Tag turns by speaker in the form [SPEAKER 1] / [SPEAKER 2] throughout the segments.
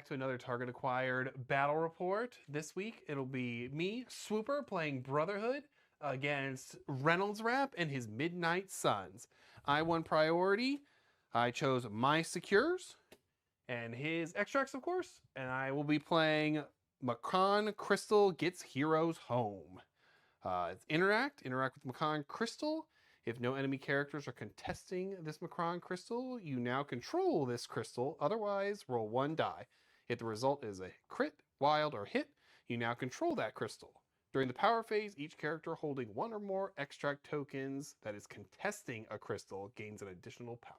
[SPEAKER 1] back to another Target Acquired battle report. This week, it'll be me, Swooper, playing Brotherhood against ReynoldsWrap and his Midnight Suns. I won priority. I chose my secures and his extracts, of course, and I will be playing Macron Crystal Gets Heroes Home. It's interact with Macron Crystal. If no enemy characters are contesting this Macron crystal, you now control this crystal. Otherwise, roll 1 die. If the result is a crit, wild, or hit, you now control that crystal. During the power phase, each character holding 1 or more extract tokens that is contesting a crystal gains an additional power.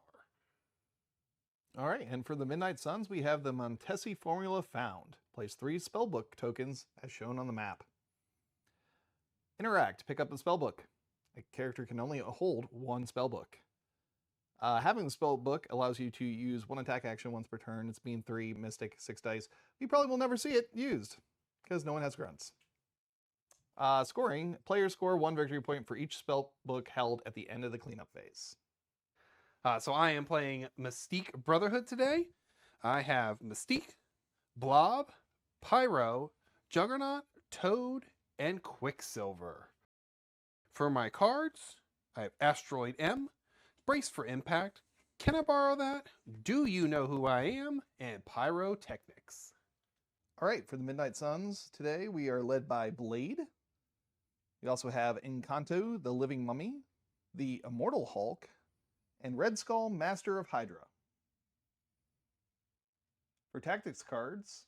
[SPEAKER 2] All right, and for the Midnight Suns, we have the Montesi formula found. Place 3 spellbook tokens as shown on the map. Interact, pick up the spellbook. A character can only hold 1 spellbook. Having the spellbook allows you to use 1 attack action once per turn. It's being 3, Mystic, 6 dice. We probably will never see it used because no one has grunts. Scoring, players score 1 victory point for each spellbook held at the end of the cleanup phase.
[SPEAKER 1] So I am playing Mystique Brotherhood today. I have Mystique, Blob, Pyro, Juggernaut, Toad, and Quicksilver. For my cards, I have Asteroid M, Brace for Impact, Can I Borrow That? Do You Know Who I Am? And Pyrotechnics.
[SPEAKER 2] All right, for the Midnight Suns today, we are led by Blade. We also have Encanto, the Living Mummy, the Immortal Hulk, and Red Skull, Master of Hydra. For tactics cards,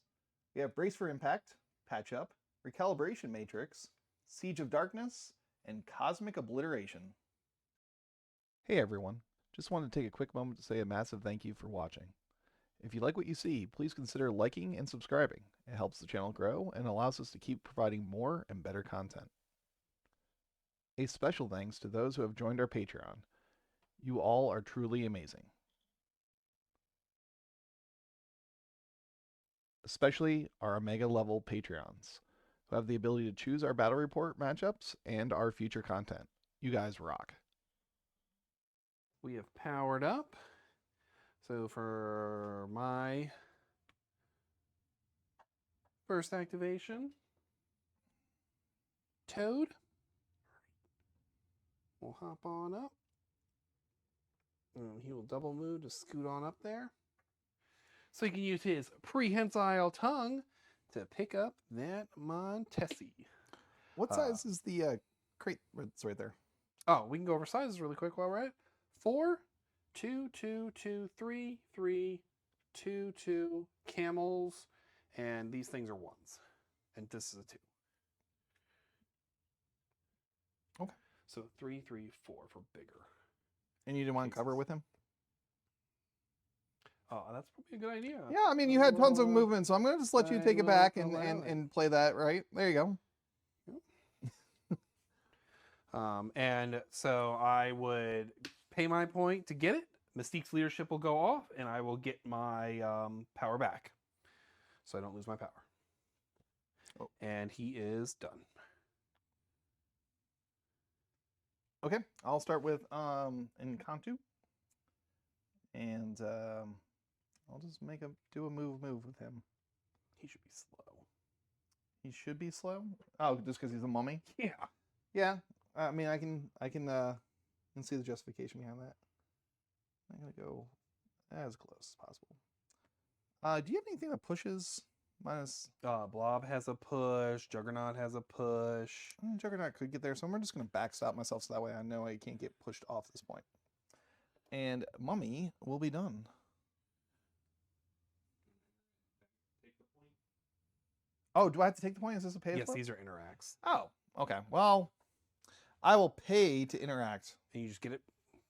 [SPEAKER 2] we have Brace for Impact, Patch Up, Recalibration Matrix, Siege of Darkness, and Cosmic Obliteration. Hey everyone, just wanted to take a quick moment to say a massive thank you for watching. If you like what you see, please consider liking and subscribing. It helps the channel grow and allows us to keep providing more and better content. A special thanks to those who have joined our Patreon. You all are truly amazing. Especially our Omega level Patreons, who have the ability to choose our battle report matchups and our future content. You guys rock.
[SPEAKER 1] We have powered up. So for my first activation, Toad will hop on up. And he will double move to scoot on up there. So he can use his prehensile tongue to pick up that Montesi.
[SPEAKER 2] What size is the crate? It's right there.
[SPEAKER 1] Oh, we can go over sizes really quick while we're at it. 4, 2, 2, 2, 3, 3, 2, 2, camels, and these things are 1s. And this is a 2.
[SPEAKER 2] Okay.
[SPEAKER 1] So 3, 3, 4 for bigger.
[SPEAKER 2] And you didn't want to cover with him?
[SPEAKER 1] Oh, that's probably a good idea.
[SPEAKER 2] Yeah, I mean, you had tons of movement, so I'm going to just let you take it back and play that, right? There you go.
[SPEAKER 1] Yep. And so I would pay my point to get it. Mystique's leadership will go off, and I will get my power back. So I don't lose my power. Oh. And he is done.
[SPEAKER 2] Okay, I'll start with Encanto. And I'll just do a move with him.
[SPEAKER 1] He should be slow.
[SPEAKER 2] He should be slow? Oh, just because he's a mummy?
[SPEAKER 1] Yeah.
[SPEAKER 2] Yeah. I mean, I can see the justification behind that. I'm gonna go as close as possible. Do you have anything that pushes minus?
[SPEAKER 1] Blob has a push. Juggernaut has a push.
[SPEAKER 2] Juggernaut could get there, so I'm just gonna backstop myself so that way I know I can't get pushed off this point. And Mummy will be done. Oh, do I have to take the point? Is this a pay?
[SPEAKER 1] Yes, these are interacts.
[SPEAKER 2] Oh, okay. Well, I will pay to interact.
[SPEAKER 1] And you just get it?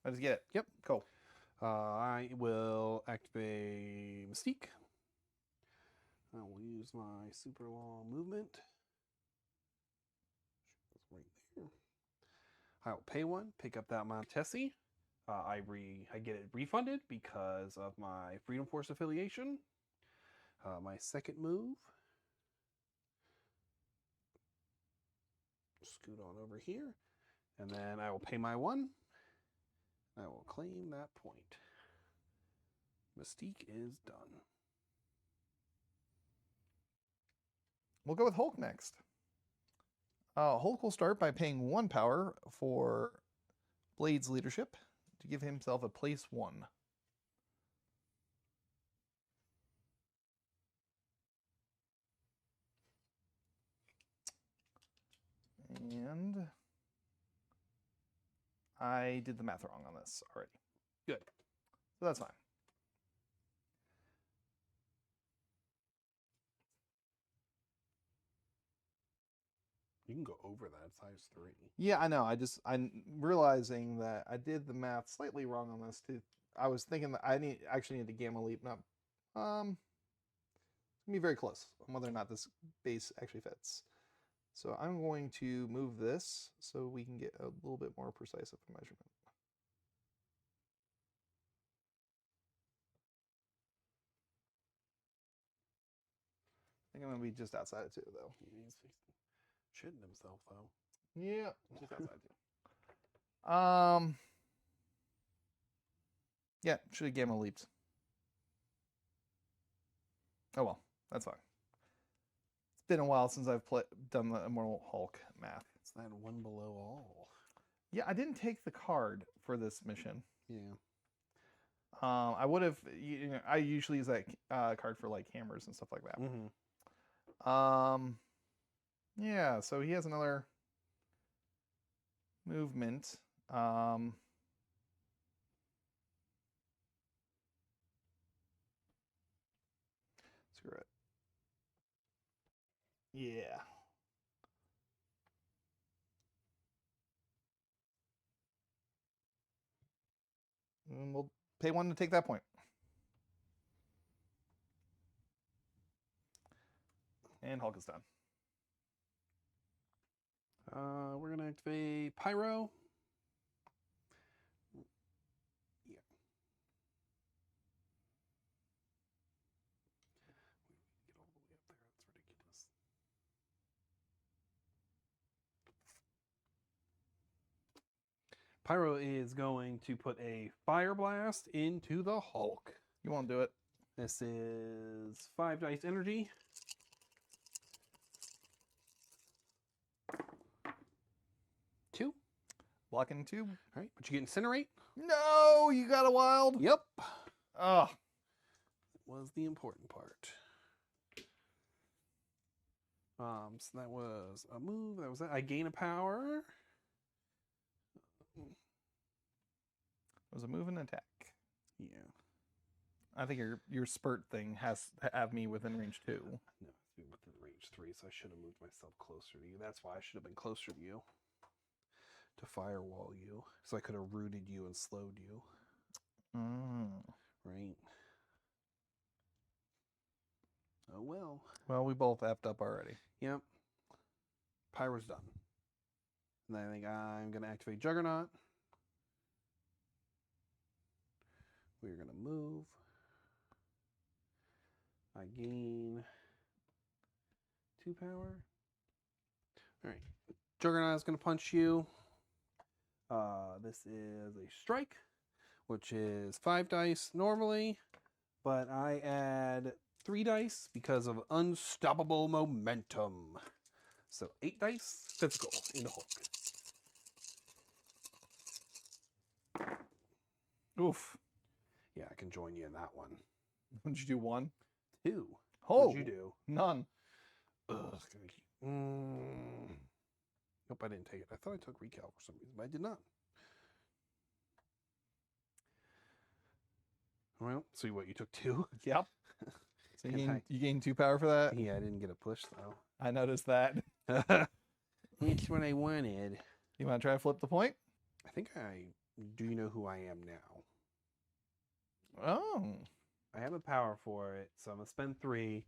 [SPEAKER 2] I just get it.
[SPEAKER 1] Yep.
[SPEAKER 2] Cool.
[SPEAKER 1] I will activate Mystique. I will use my super long movement. Right there. I will pay 1, pick up that Montesi. I get it refunded because of my Freedom Force affiliation. My second move. Scoot on over here. And then I will pay my 1. I will claim that point. Mystique is done.
[SPEAKER 2] We'll go with Hulk next. Hulk will start by paying 1 power for Blade's leadership to give himself a +1. And I did the math wrong on this already.
[SPEAKER 1] Good.
[SPEAKER 2] So that's fine.
[SPEAKER 1] You can go over that. It's size 3.
[SPEAKER 2] Yeah, I know. I'm realizing that I did the math slightly wrong on this too. I was thinking that I actually need to gamma leap. Not, it's gonna be very close on whether or not this base actually fits. So I'm going to move this so we can get a little bit more precise of a measurement. I think I'm gonna be just outside of 2 though.
[SPEAKER 1] He's shitting himself though.
[SPEAKER 2] Yeah, just outside 2. Yeah, should have gamma leaped. Oh well, that's fine. It's been a while since I've done the Immortal Hulk math.
[SPEAKER 1] It's that 1 below all.
[SPEAKER 2] Yeah, I didn't take the card for this mission.
[SPEAKER 1] Yeah.
[SPEAKER 2] I would have. I usually use that card for like hammers and stuff like that.
[SPEAKER 1] Mm-hmm.
[SPEAKER 2] Yeah. So he has another movement. Screw it. Yeah. And we'll pay 1 to take that point. And Hulk is done.
[SPEAKER 1] We're gonna activate Pyro. Yeah. Get all the way up there. That's ridiculous. Pyro is going to put a Fire Blast into the Hulk.
[SPEAKER 2] You won't do it.
[SPEAKER 1] This is 5 dice energy. Two.
[SPEAKER 2] Blocking 2.
[SPEAKER 1] All right, but you get Incinerate.
[SPEAKER 2] No, you got a wild.
[SPEAKER 1] Yep.
[SPEAKER 2] Oh,
[SPEAKER 1] Was the important part. So that was a move. That was that. I gain a power.
[SPEAKER 2] it was a move and attack.
[SPEAKER 1] Yeah.
[SPEAKER 2] I think your spurt thing has to have me within range 2.
[SPEAKER 1] No, it's within range 3, so I should have moved myself closer to you. That's why I should have been closer to you. To firewall you. So I could have rooted you and slowed you. Right? Oh well.
[SPEAKER 2] Well, we both effed up already.
[SPEAKER 1] Yep. Pyro's done. And then I think I'm going to activate Juggernaut. We're going to move. I gain 2 power. All right. Juggernaut is going to punch you. This is a strike, which is 5 dice normally, but I add 3 dice because of unstoppable momentum. So 8 dice, physical into Hulk.
[SPEAKER 2] Oof.
[SPEAKER 1] Yeah, I can join you in that one.
[SPEAKER 2] Did you do 1?
[SPEAKER 1] 2.
[SPEAKER 2] Oh,
[SPEAKER 1] What'd you do?
[SPEAKER 2] None.
[SPEAKER 1] Ugh. Nope, I didn't take it. I thought I took Recal for some reason, but I did not. Well, see what, you took 2?
[SPEAKER 2] Yep. So
[SPEAKER 1] Can
[SPEAKER 2] you gained 2 power for that?
[SPEAKER 1] Yeah, I didn't get a push, though.
[SPEAKER 2] I noticed that.
[SPEAKER 1] That's what I wanted.
[SPEAKER 2] You want to try to flip the point?
[SPEAKER 1] I think do you know who I am now?
[SPEAKER 2] Oh.
[SPEAKER 1] I have a power for it, so I'm going to spend 3.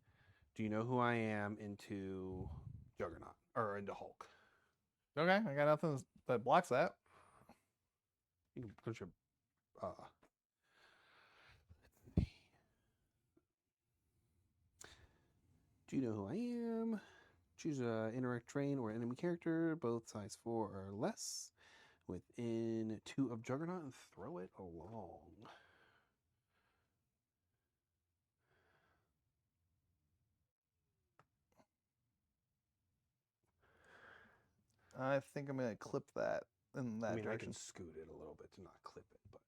[SPEAKER 1] Do you know who I am into Juggernaut, or into Hulk?
[SPEAKER 2] Okay, I got nothing that blocks that.
[SPEAKER 1] You can put your, do you know who I am? Choose a interact train or enemy character, both size 4 or less, within 2 of Juggernaut, and throw it along.
[SPEAKER 2] I think I'm going to clip that in that
[SPEAKER 1] I mean, I
[SPEAKER 2] direction.
[SPEAKER 1] can scoot it a little bit to not clip it, but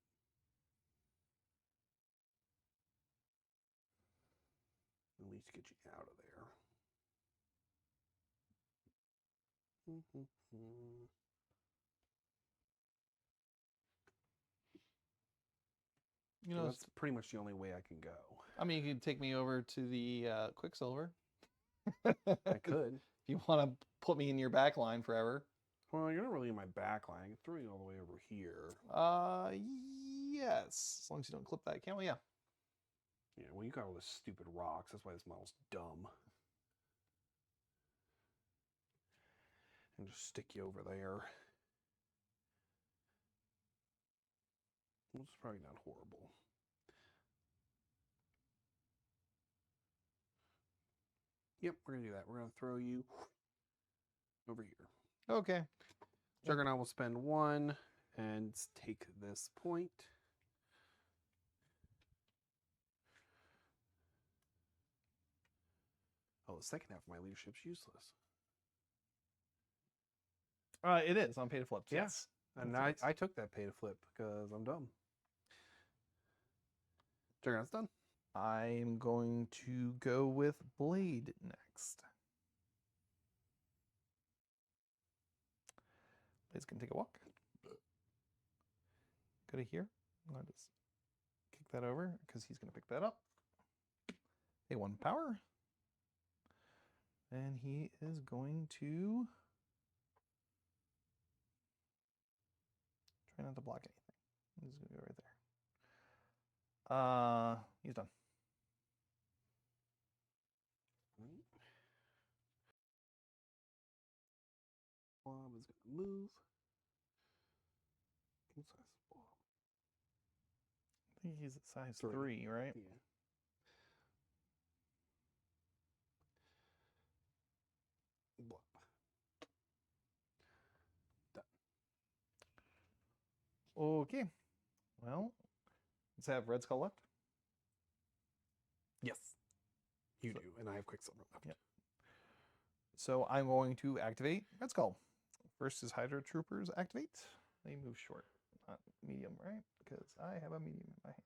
[SPEAKER 1] at least get you out of there.
[SPEAKER 2] You know,
[SPEAKER 1] Well, that's pretty much the only way I can go.
[SPEAKER 2] I mean, you could take me over to the Quicksilver.
[SPEAKER 1] I could.
[SPEAKER 2] If you want to put me in your back line forever.
[SPEAKER 1] Well, you're not really in my back line. I can throw you all the way over here.
[SPEAKER 2] Yes. As long as you don't clip that camel, yeah.
[SPEAKER 1] Yeah, well, you got all this stupid rocks. That's why this model's dumb. And just stick you over there. Well, it's probably not horrible. Yep, we're going to do that. We're going to throw you over here.
[SPEAKER 2] Okay.
[SPEAKER 1] Juggernaut will spend 1 and take this point. Oh, the second half of my leadership's useless.
[SPEAKER 2] It is on pay to flip.
[SPEAKER 1] Yeah.
[SPEAKER 2] Yes.
[SPEAKER 1] And I took that pay to flip because I'm dumb. Juggernaut's done.
[SPEAKER 2] I'm going to go with Blade next. Blade's going to take a walk. Go to here. I'll just kick that over because he's going to pick that up. A 1 power. And he is going to try not to block anything. He's going to go right there. He's done.
[SPEAKER 1] Blob is going to move. What size is Blob?
[SPEAKER 2] I think he's at size
[SPEAKER 1] 3,
[SPEAKER 2] 3, right?
[SPEAKER 1] Yeah. Blob. Done.
[SPEAKER 2] Okay. Well, let's have Red Skull left.
[SPEAKER 1] Yes. You do, and I have Quicksilver left.
[SPEAKER 2] Yep. So I'm going to activate Red Skull. First is Hydra Troopers activate. They move short, not medium, right? Because I have a medium in my hand.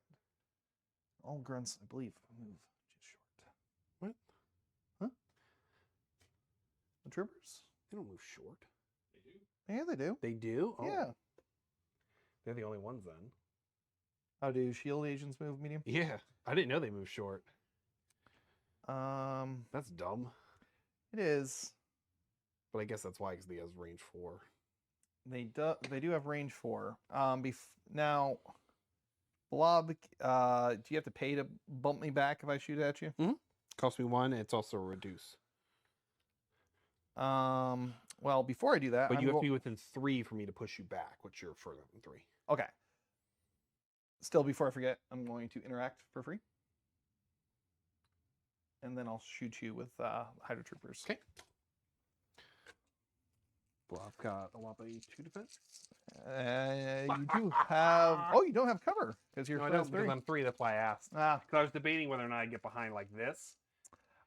[SPEAKER 2] All grunts, I believe, move just short.
[SPEAKER 1] What?
[SPEAKER 2] Huh? The troopers?
[SPEAKER 1] They don't move short.
[SPEAKER 3] They do.
[SPEAKER 2] Yeah, they do.
[SPEAKER 1] They do? Oh.
[SPEAKER 2] Yeah.
[SPEAKER 1] They're the only ones then.
[SPEAKER 2] How do shield agents move medium?
[SPEAKER 1] Yeah. I didn't know they move short. That's dumb.
[SPEAKER 2] It is.
[SPEAKER 1] But I guess that's why, because he has range 4.
[SPEAKER 2] They do have range 4. Now, Blob, do you have to pay to bump me back if I shoot at you?
[SPEAKER 1] Cost me 1. It's also a reduce.
[SPEAKER 2] Well, before I do that,
[SPEAKER 1] But you have to be within 3 for me to push you back, which you're further than 3.
[SPEAKER 2] Okay. Still, before I forget, I'm going to interact for free. And then I'll shoot you with Hydra Troopers.
[SPEAKER 1] Okay. Blob's got a whopping 2 defense.
[SPEAKER 2] You do have... Oh, you don't have cover because you're
[SPEAKER 1] No, I
[SPEAKER 2] class
[SPEAKER 1] don't, because
[SPEAKER 2] 3.
[SPEAKER 1] I'm 3. That's why I asked.
[SPEAKER 2] Ah,
[SPEAKER 1] Because I was debating whether or not I get behind like this.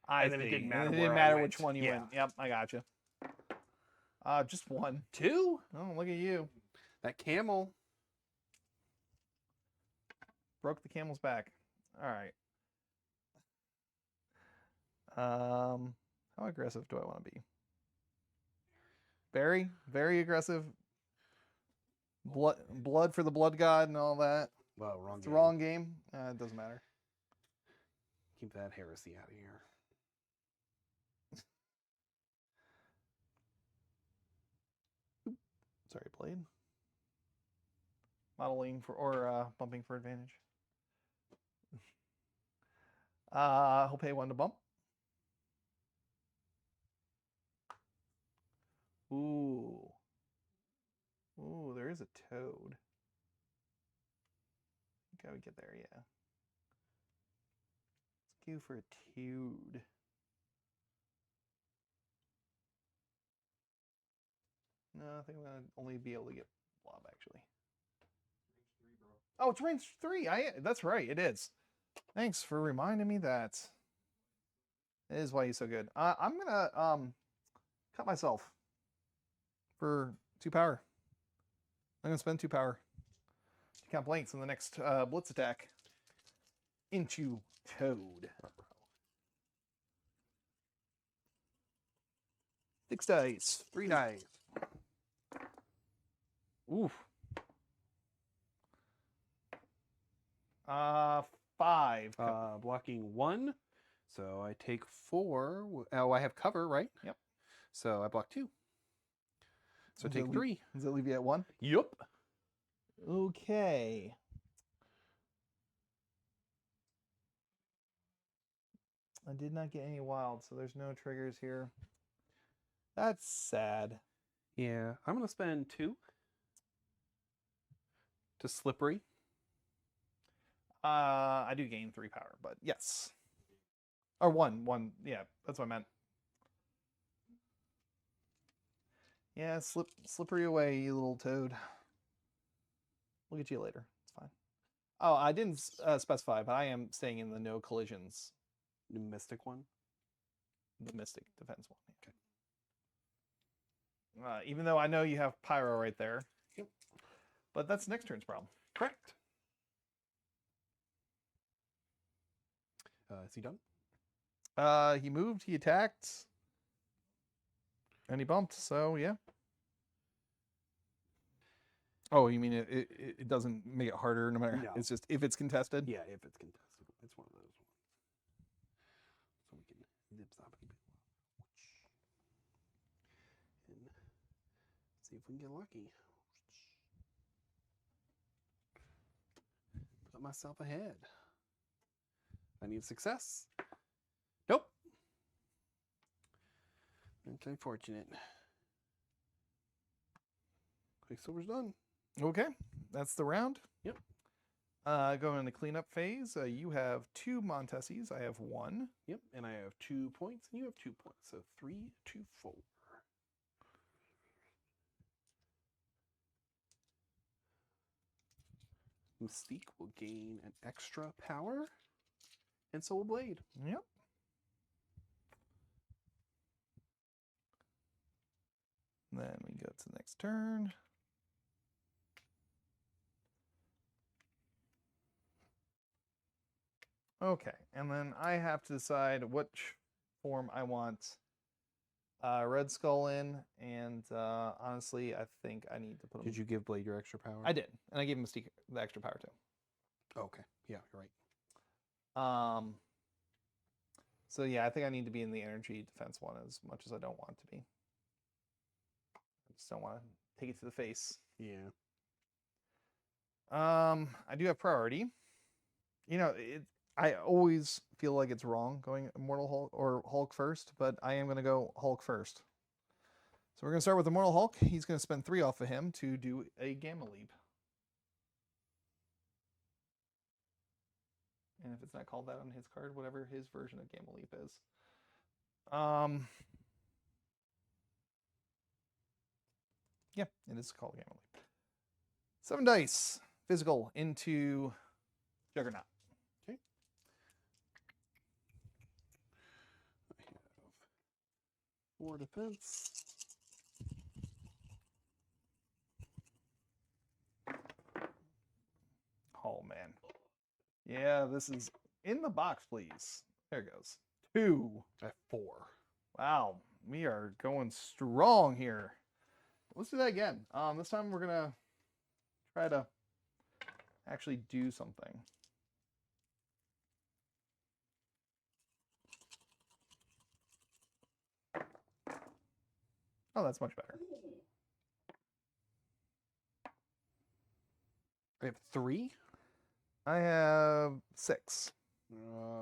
[SPEAKER 2] and
[SPEAKER 1] then it
[SPEAKER 2] see.
[SPEAKER 1] didn't matter
[SPEAKER 2] And it
[SPEAKER 1] where
[SPEAKER 2] didn't
[SPEAKER 1] I
[SPEAKER 2] matter
[SPEAKER 1] went.
[SPEAKER 2] which one you
[SPEAKER 1] Yeah.
[SPEAKER 2] went. Yep, I got you. Just 1.
[SPEAKER 1] 2?
[SPEAKER 2] Oh, look at you.
[SPEAKER 1] That camel.
[SPEAKER 2] Broke the camel's back. All right. How aggressive do I want to be? Very, very aggressive. Blood for the blood god and all that.
[SPEAKER 1] Well, wrong
[SPEAKER 2] It's
[SPEAKER 1] game.
[SPEAKER 2] the wrong game. It doesn't matter.
[SPEAKER 1] Keep that heresy out of here.
[SPEAKER 2] Sorry, Blade. Modeling for or bumping for advantage. He'll pay 1 to bump. Ooh. Ooh, there is a toad. I think I would get there, yeah. Let's queue for a toad. No, I think I'm gonna only be able to get Blob actually.
[SPEAKER 3] Range 3, bro.
[SPEAKER 2] Oh, it's range 3. That's right, it is. Thanks for reminding me that. It is why he's so good. I'm gonna cut myself. for 2 power. I'm going to spend 2 power to count blanks in the next blitz attack into Toad. 6 dice.
[SPEAKER 1] 3 dice.
[SPEAKER 2] Oof. 5.
[SPEAKER 1] Blocking 1. So I take 4. Oh, I have cover, right?
[SPEAKER 2] Yep.
[SPEAKER 1] So I block 2. So
[SPEAKER 2] Does that
[SPEAKER 1] take 3.
[SPEAKER 2] Does that leave you at 1?
[SPEAKER 1] Yup.
[SPEAKER 2] Okay. I did not get any wild, so there's no triggers here. That's sad.
[SPEAKER 1] Yeah. I'm going to spend 2 to Slippery.
[SPEAKER 2] I do gain 3 power, but yes. Or 1. 1. Yeah, that's what I meant. Yeah, slippery away, you little toad. We'll get you later. It's fine. Oh, I didn't specify, but I am staying in the no collisions.
[SPEAKER 1] The Mystic one.
[SPEAKER 2] The Mystic defense one. Okay. Even though I know you have Pyro right there.
[SPEAKER 1] Yep.
[SPEAKER 2] But that's next turn's problem.
[SPEAKER 1] Correct. Is he done?
[SPEAKER 2] He moved, he attacked, and he bumped, so yeah. Oh, you mean it doesn't make it harder no matter,
[SPEAKER 1] No.
[SPEAKER 2] it's just if it's contested?
[SPEAKER 1] Yeah, if it's contested. It's one of those ones. So we can zip zop it a bit. And see if we can get lucky. Put myself ahead. I need success. Nope. That's unfortunate. Quicksilver's done.
[SPEAKER 2] Okay, that's the round.
[SPEAKER 1] Yep.
[SPEAKER 2] Going into cleanup phase, you have 2 Montesies, I have 1.
[SPEAKER 1] Yep, and I have 2 points, and you have 2 points. So 3 to 4. Mystique will gain an extra power, and so will Blade.
[SPEAKER 2] Yep. Then we go to the next turn. Okay, and then I have to decide which form I want Red Skull in, and honestly, I think I need to put him.
[SPEAKER 1] Did you give Blade your extra power?
[SPEAKER 2] I did, and I gave him Mystique the extra power too.
[SPEAKER 1] Okay, yeah, you're right.
[SPEAKER 2] So yeah, I think I need to be in the energy defense one as much as I don't want to be. I just don't want to take it to the face.
[SPEAKER 1] Yeah.
[SPEAKER 2] I do have priority. You know, I always feel like it's wrong going Immortal Hulk or Hulk first, but I am going to go Hulk first. So we're going to start with Immortal Hulk. He's going to spend 3 off of him to do a Gamma Leap. And if it's not called that on his card, whatever his version of Gamma Leap is. Yeah, it is called Gamma Leap. 7 dice. Physical into Juggernaut.
[SPEAKER 1] Okay. I have 4 defense.
[SPEAKER 2] Oh, man. Yeah, this is in the box, please. There it goes. 2.
[SPEAKER 1] I have 4.
[SPEAKER 2] Wow, we are going strong here. Let's do that again. This time we're gonna try to actually do something. Oh, that's much better.
[SPEAKER 1] I have 3.
[SPEAKER 2] I have 6.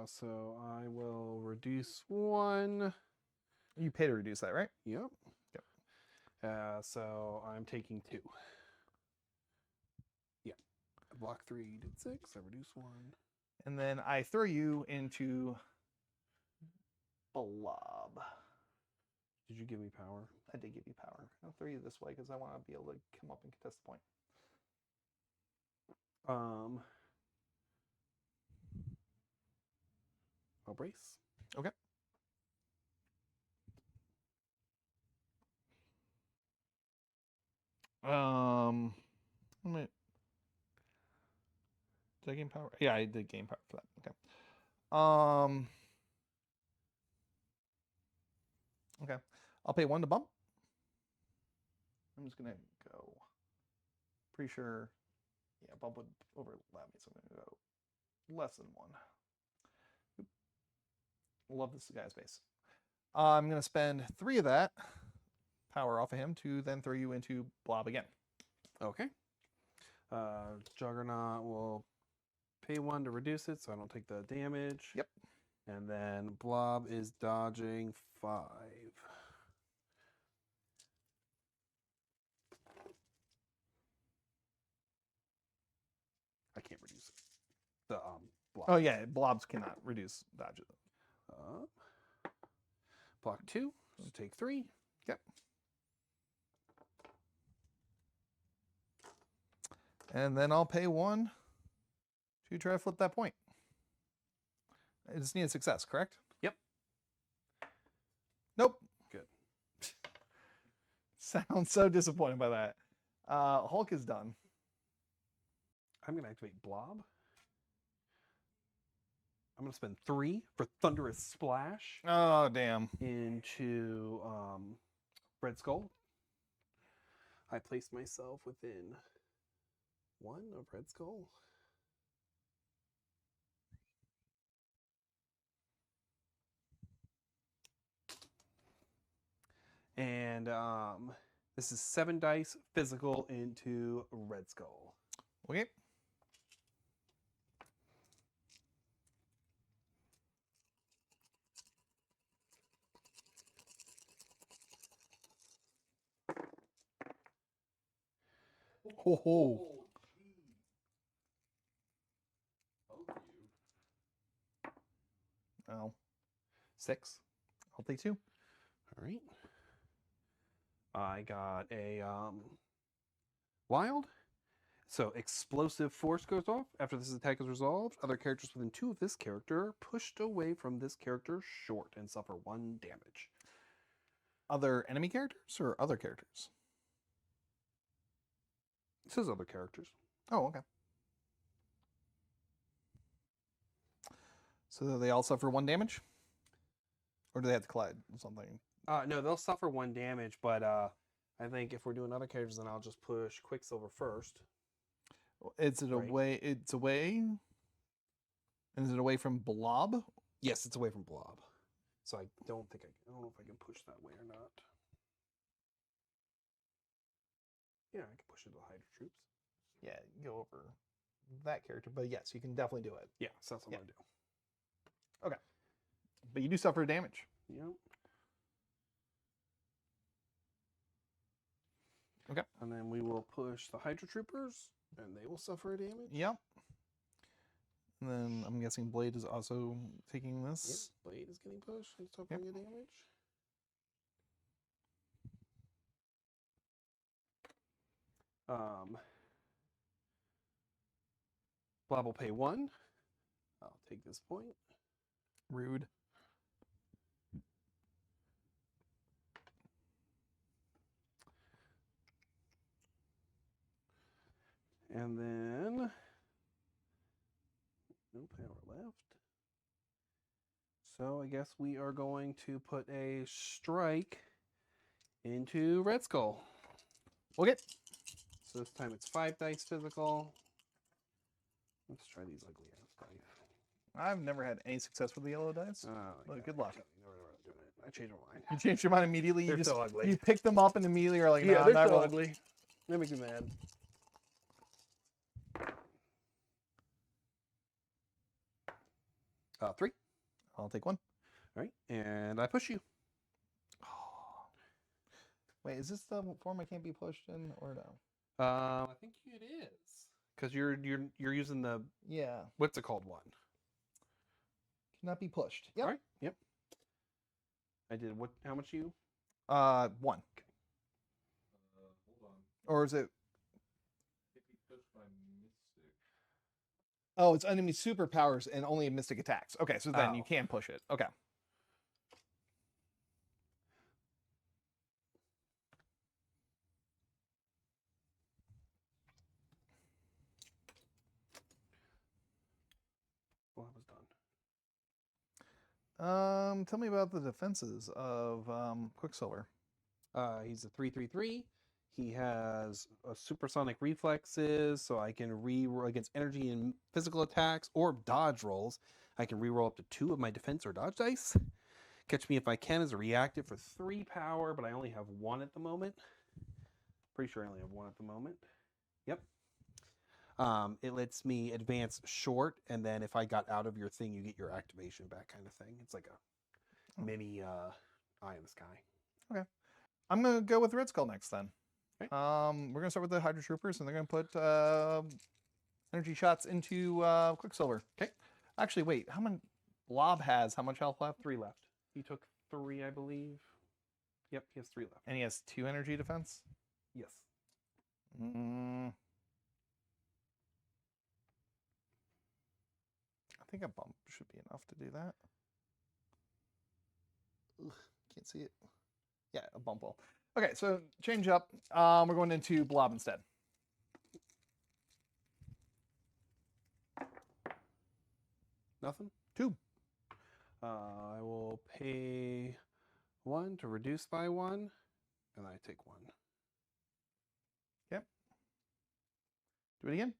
[SPEAKER 1] So I will reduce 1.
[SPEAKER 2] You pay to reduce that, right?
[SPEAKER 1] Yep.
[SPEAKER 2] Yep.
[SPEAKER 1] So I'm taking 2. Yeah. I block 3, did 6. I reduce 1.
[SPEAKER 2] And then I throw you into Blob.
[SPEAKER 1] Did you give me power?
[SPEAKER 2] I did give you power. I'll throw you this way because I want to be able to come up and contest the point.
[SPEAKER 1] I'll brace.
[SPEAKER 2] Okay. Let me- Did I gain power? Yeah, I did gain power for that. Okay. Okay. I'll pay 1 to bump. I'm just gonna go. Pretty sure. Yeah, bump would overlap me, so I'm gonna go less than 1. Oop. Love this guy's base. I'm gonna spend 3 of that power off of him to then throw you into Blob again.
[SPEAKER 1] Okay. Juggernaut will pay 1 to reduce it so I don't take the damage.
[SPEAKER 2] Yep.
[SPEAKER 1] And then Blob is dodging 5. I can't reduce it. The blob.
[SPEAKER 2] Oh yeah, blobs cannot reduce dodges.
[SPEAKER 1] Block 2. So take 3.
[SPEAKER 2] Yep. And then I'll pay 1 to try to flip that point. I just need a success, correct?
[SPEAKER 1] Yep.
[SPEAKER 2] Nope.
[SPEAKER 1] Good.
[SPEAKER 2] Sounds so disappointed by that. Hulk is done.
[SPEAKER 1] I'm going to activate Blob. I'm going to spend 3 for Thunderous Splash
[SPEAKER 2] Oh, damn.
[SPEAKER 1] into Red Skull. I placed myself within 1 of Red Skull. And this is 7 dice physical into Red Skull.
[SPEAKER 2] Okay. Ho ho. Oh. 6. I'll take 2.
[SPEAKER 1] All right. I got a wild. So explosive force goes off. After this attack is resolved, other characters within 2 of this character are pushed away from this character short and suffer 1 damage.
[SPEAKER 2] Other enemy characters or other characters?
[SPEAKER 1] It says other characters.
[SPEAKER 2] Oh, okay. So they all suffer 1 damage? Or do they have to collide something?
[SPEAKER 1] No, they'll suffer 1 damage, but I think if we're doing other characters, then I'll just push Quicksilver first.
[SPEAKER 2] Is it
[SPEAKER 1] Right.
[SPEAKER 2] away? It's away? And is it away from Blob?
[SPEAKER 1] Yes, it's away from Blob. So I don't know if I can push that way or not. Yeah, I can push it to the Hydra troops.
[SPEAKER 2] Yeah, you can go over that character, but yes, you can definitely do it.
[SPEAKER 1] Yeah, so that's what I'm
[SPEAKER 2] Yeah.
[SPEAKER 1] gonna do.
[SPEAKER 2] But you do suffer damage.
[SPEAKER 1] Yep.
[SPEAKER 2] Okay.
[SPEAKER 1] And then we will push the Hydra troopers, and they will suffer a damage.
[SPEAKER 2] Yep. And then I'm guessing Blade is also taking
[SPEAKER 1] Yep.
[SPEAKER 2] this.
[SPEAKER 1] Blade is getting pushed and suffering a damage. Blob will pay 1. I'll take this point.
[SPEAKER 2] Rude.
[SPEAKER 1] And then no power left. So I guess we are going to put a strike into Red Skull.
[SPEAKER 2] Okay.
[SPEAKER 1] So this time it's 5 dice physical. Let's try these ugly ass dice.
[SPEAKER 2] I've never had any success with the yellow dice. Well, good luck.
[SPEAKER 1] I changed my mind.
[SPEAKER 2] You changed your mind immediately.
[SPEAKER 1] They're
[SPEAKER 2] You just
[SPEAKER 1] so ugly.
[SPEAKER 2] you pick them up and immediately are like,
[SPEAKER 1] Yeah,
[SPEAKER 2] nah,
[SPEAKER 1] they're
[SPEAKER 2] not
[SPEAKER 1] so
[SPEAKER 2] roll.
[SPEAKER 1] ugly. That makes me mad. Three.
[SPEAKER 2] I'll take 1.
[SPEAKER 1] All right, and I push you.
[SPEAKER 2] Wait, is this the form I can't be pushed in or no?
[SPEAKER 1] I think it is because you're using the
[SPEAKER 2] Yeah,
[SPEAKER 1] what's it called one.
[SPEAKER 2] cannot be pushed. Yep.
[SPEAKER 1] All right. Yep. I did what? How much you?
[SPEAKER 2] 1.
[SPEAKER 3] Hold on.
[SPEAKER 2] Or is it?
[SPEAKER 3] If he pushed by Mystic.
[SPEAKER 2] Oh, it's enemy superpowers and only mystic attacks. Okay, so then you
[SPEAKER 1] Oh.
[SPEAKER 2] can push it. Okay. Tell me about the defenses of Quicksilver.
[SPEAKER 1] He's a 3/3/3. He has supersonic reflexes, so I can re-roll against energy and physical attacks or dodge rolls. I can re-roll up to 2 of my defense or dodge dice. Catch Me If I Can is a reactive for 3 power, but I only have 1 at the moment. Pretty sure I only have 1 at the moment. Yep. It lets me advance short, and then if I got out of your thing, you get your activation back, kind of thing. It's like a mini eye in the sky.
[SPEAKER 2] Okay. I'm gonna go with Red Skull next then.
[SPEAKER 1] Okay.
[SPEAKER 2] We're gonna start with the Hydra Troopers, and they're gonna put energy shots into Quicksilver.
[SPEAKER 1] Okay.
[SPEAKER 2] Actually, wait. How many? Blob has how much health left?
[SPEAKER 1] 3 left. He took 3, I believe. Yep, he has 3 left.
[SPEAKER 2] And he has 2 energy defense.
[SPEAKER 1] Yes.
[SPEAKER 2] I think a bump should be enough to do that. Ugh, can't see it. Yeah, a bump will. Okay, so change up. We're going into Blob instead.
[SPEAKER 1] Nothing?
[SPEAKER 2] 2.
[SPEAKER 1] I will pay 1 to reduce by 1, and I take 1.
[SPEAKER 2] Yep. Do it again.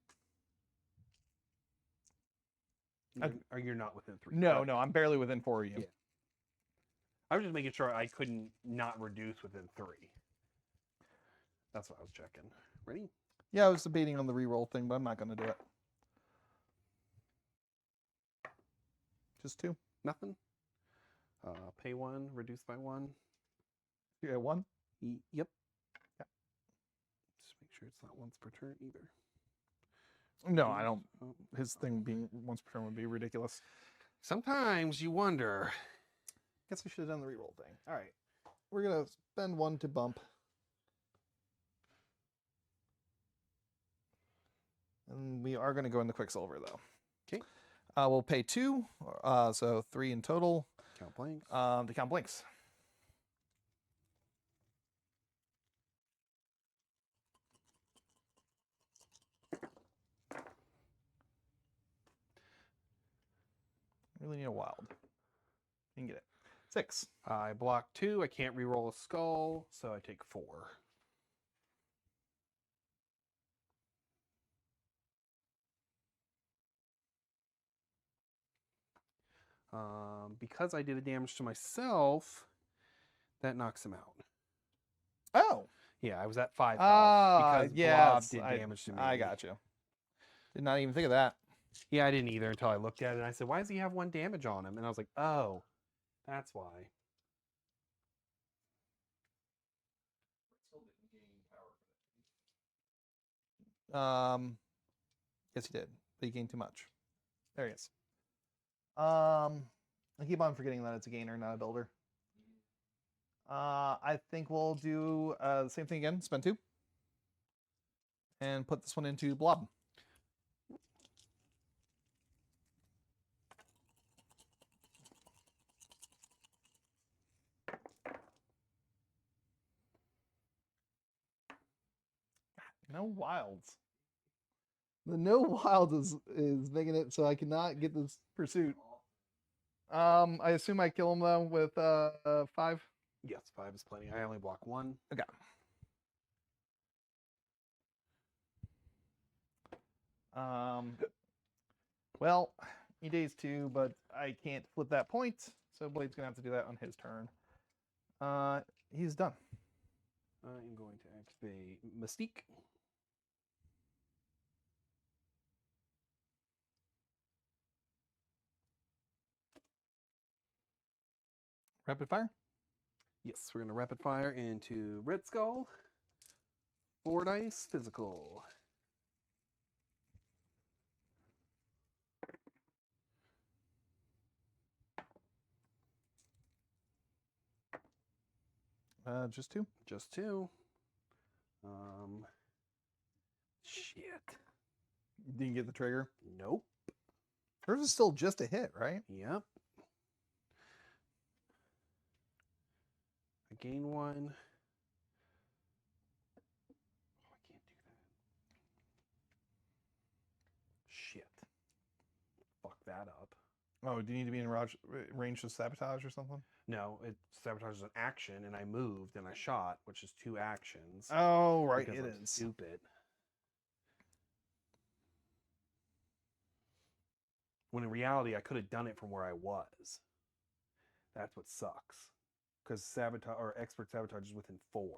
[SPEAKER 1] You're not within 3.
[SPEAKER 2] No,
[SPEAKER 1] correct?
[SPEAKER 2] no, I'm barely within 4 of you.
[SPEAKER 1] Yeah. I was just making sure I couldn't not reduce within 3. That's what I was checking. Ready?
[SPEAKER 2] Yeah, I was debating on the reroll thing, but I'm not going to do it. Just 2.
[SPEAKER 1] Nothing? Pay 1, reduce by 1.
[SPEAKER 2] You got 1?
[SPEAKER 1] Yep.
[SPEAKER 2] Yeah.
[SPEAKER 1] Just make sure it's not once per turn either.
[SPEAKER 2] No, I don't.
[SPEAKER 1] Oh,
[SPEAKER 2] His thing being once per turn would be ridiculous.
[SPEAKER 1] Sometimes you wonder.
[SPEAKER 2] Guess I should have done the reroll thing. All right. We're going to spend 1 to bump. And we are going to go into Quicksilver, though.
[SPEAKER 1] Okay.
[SPEAKER 2] We'll pay 2, so 3 in total.
[SPEAKER 1] Count blanks.
[SPEAKER 2] To count blinks. Really need a wild. You can get it. 6.
[SPEAKER 1] I block 2. I can't reroll a skull, so I take 4. Because I did a damage to myself, that knocks him out.
[SPEAKER 2] Oh.
[SPEAKER 1] Yeah, I was at 5 health because Blob
[SPEAKER 2] yes,
[SPEAKER 1] did damage to me.
[SPEAKER 2] I got you. Did not even think of that.
[SPEAKER 1] Yeah, I didn't either until I looked at it and I said, why does he have 1 damage on him? And I was like, oh, that's why.
[SPEAKER 3] Still didn't gain power.
[SPEAKER 2] Yes, he did. But he gained too much. There he is. I keep on forgetting that it's a gainer, not a builder. I think we'll do the same thing again. Spend 2. And put this one into Blob. No wilds. The no wilds is making it so I cannot get this pursuit. I assume I kill him though with 5.
[SPEAKER 1] Yes, 5 is plenty. I only block 1.
[SPEAKER 2] Okay. Well, he days 2, but I can't flip that point, so Blade's gonna have to do that on his turn. He's done.
[SPEAKER 1] I'm going to activate Mystique.
[SPEAKER 2] Rapid fire.
[SPEAKER 1] Yes, we're going to rapid fire into Red Skull. 4 dice, physical.
[SPEAKER 2] Just 2.
[SPEAKER 1] Just 2. Shit.
[SPEAKER 2] Didn't get the trigger.
[SPEAKER 1] Nope.
[SPEAKER 2] Hers is still just a hit, right?
[SPEAKER 1] Yep. I gain 1. Oh, I can't do that. Shit. Fuck that up.
[SPEAKER 2] Oh, do you need to be in range of sabotage or something?
[SPEAKER 1] No, it sabotages an action, and I moved and I shot, which is 2 actions.
[SPEAKER 2] Oh, right,
[SPEAKER 1] because
[SPEAKER 2] it
[SPEAKER 1] I'm
[SPEAKER 2] is.
[SPEAKER 1] stupid. When in reality, I could have done it from where I was. That's what sucks. Because sabotage or expert sabotage is within 4.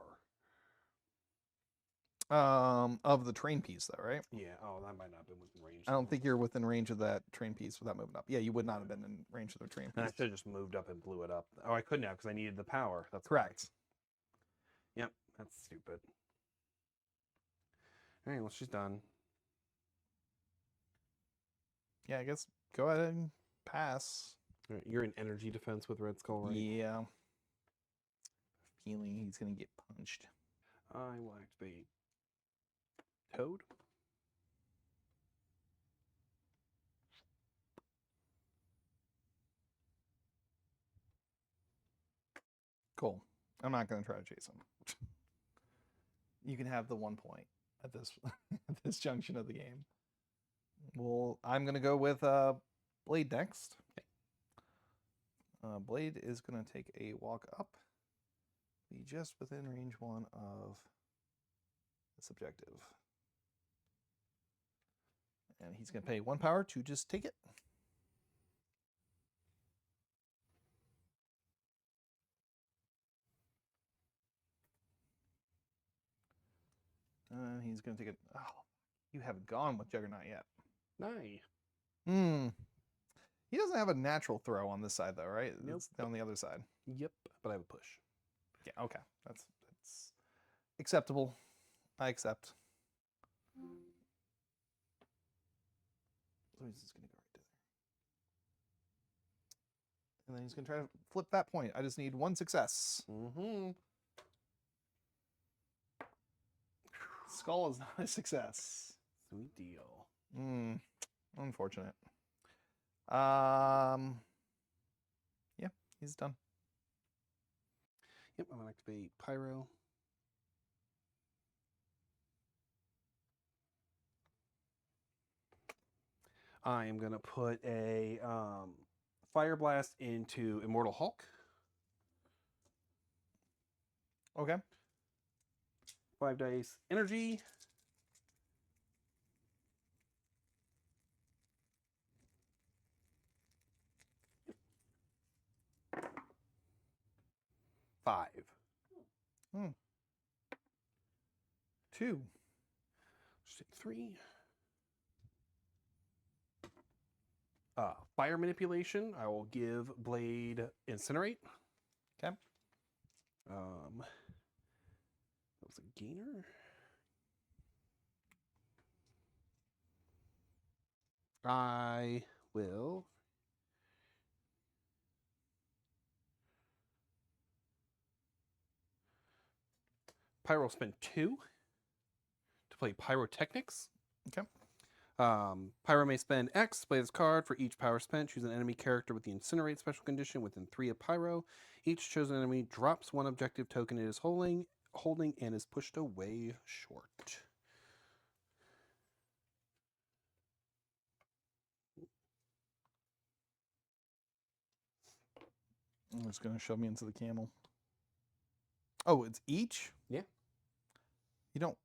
[SPEAKER 2] Of the train piece, though, right?
[SPEAKER 1] Yeah. Oh, that might not have been within range.
[SPEAKER 2] I don't think you're within range of that train piece without moving up. Yeah, you would not have been in range of the train
[SPEAKER 1] And I
[SPEAKER 2] piece.
[SPEAKER 1] should have just moved up and blew it up. Oh, I couldn't have because I needed the power. That's
[SPEAKER 2] Correct.
[SPEAKER 1] Why. Yep, that's stupid. All right, well, she's done.
[SPEAKER 2] Yeah, I guess go ahead and pass.
[SPEAKER 1] All right, you're in energy defense with Red Skull, right?
[SPEAKER 2] Yeah. Feeling he's gonna get punched.
[SPEAKER 1] I will activate Toad.
[SPEAKER 2] Cool. I'm not gonna try to chase him. You can have the 1 point at this at this junction of the game. Well, I'm gonna go with Blade next. Blade is gonna take a walk up, be just within range 1 of this objective, and he's gonna pay 1 power to just take it. He's gonna take it. Oh, you haven't gone with Juggernaut yet.
[SPEAKER 1] Nice.
[SPEAKER 2] He doesn't have a natural throw on this side though, right?
[SPEAKER 1] Nope.
[SPEAKER 2] It's on the other side.
[SPEAKER 1] Yep, but I have a push.
[SPEAKER 2] Yeah, okay. That's acceptable. I accept. So he's just gonna go right there. And then he's gonna try to flip that point. I just need 1 success.
[SPEAKER 1] Mm-hmm.
[SPEAKER 2] Skull is not a success.
[SPEAKER 1] Sweet deal.
[SPEAKER 2] Unfortunate. Yeah, he's done.
[SPEAKER 1] Yep, I'm gonna activate Pyro. I am gonna put a Fire Blast into Immortal Hulk.
[SPEAKER 2] Okay.
[SPEAKER 1] 5 dice energy. Five.
[SPEAKER 2] 2.
[SPEAKER 1] Just take 3. Fire manipulation. I will give Blade Incinerate.
[SPEAKER 2] Okay.
[SPEAKER 1] That was a gainer. I will Pyro spend 2 to play Pyrotechnics.
[SPEAKER 2] Okay.
[SPEAKER 1] Pyro may spend X, play this card. For each power spent, choose an enemy character with the Incinerate special condition within 3 of Pyro. Each chosen enemy drops 1 objective token it is holding and is pushed away short.
[SPEAKER 2] It's gonna shove me into the camel. Oh, it's each?
[SPEAKER 1] Yeah.
[SPEAKER 2] You don't.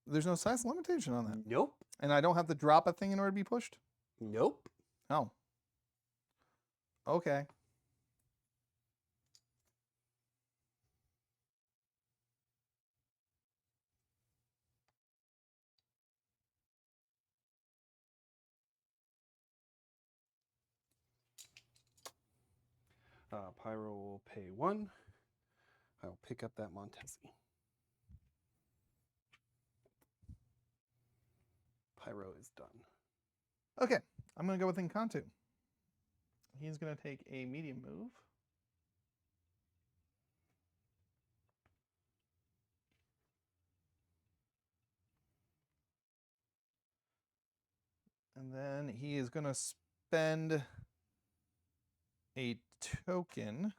[SPEAKER 2] There's no size limitation on that.
[SPEAKER 1] Nope.
[SPEAKER 2] And I don't have to drop a thing in order to be pushed?
[SPEAKER 1] Nope.
[SPEAKER 2] Oh. Okay.
[SPEAKER 1] Pyro will pay 1. I will pick up that Montesi. Pyro is done.
[SPEAKER 2] Okay. I'm going to go with Encanto. He's going to take a medium move. And then he is going to spend a token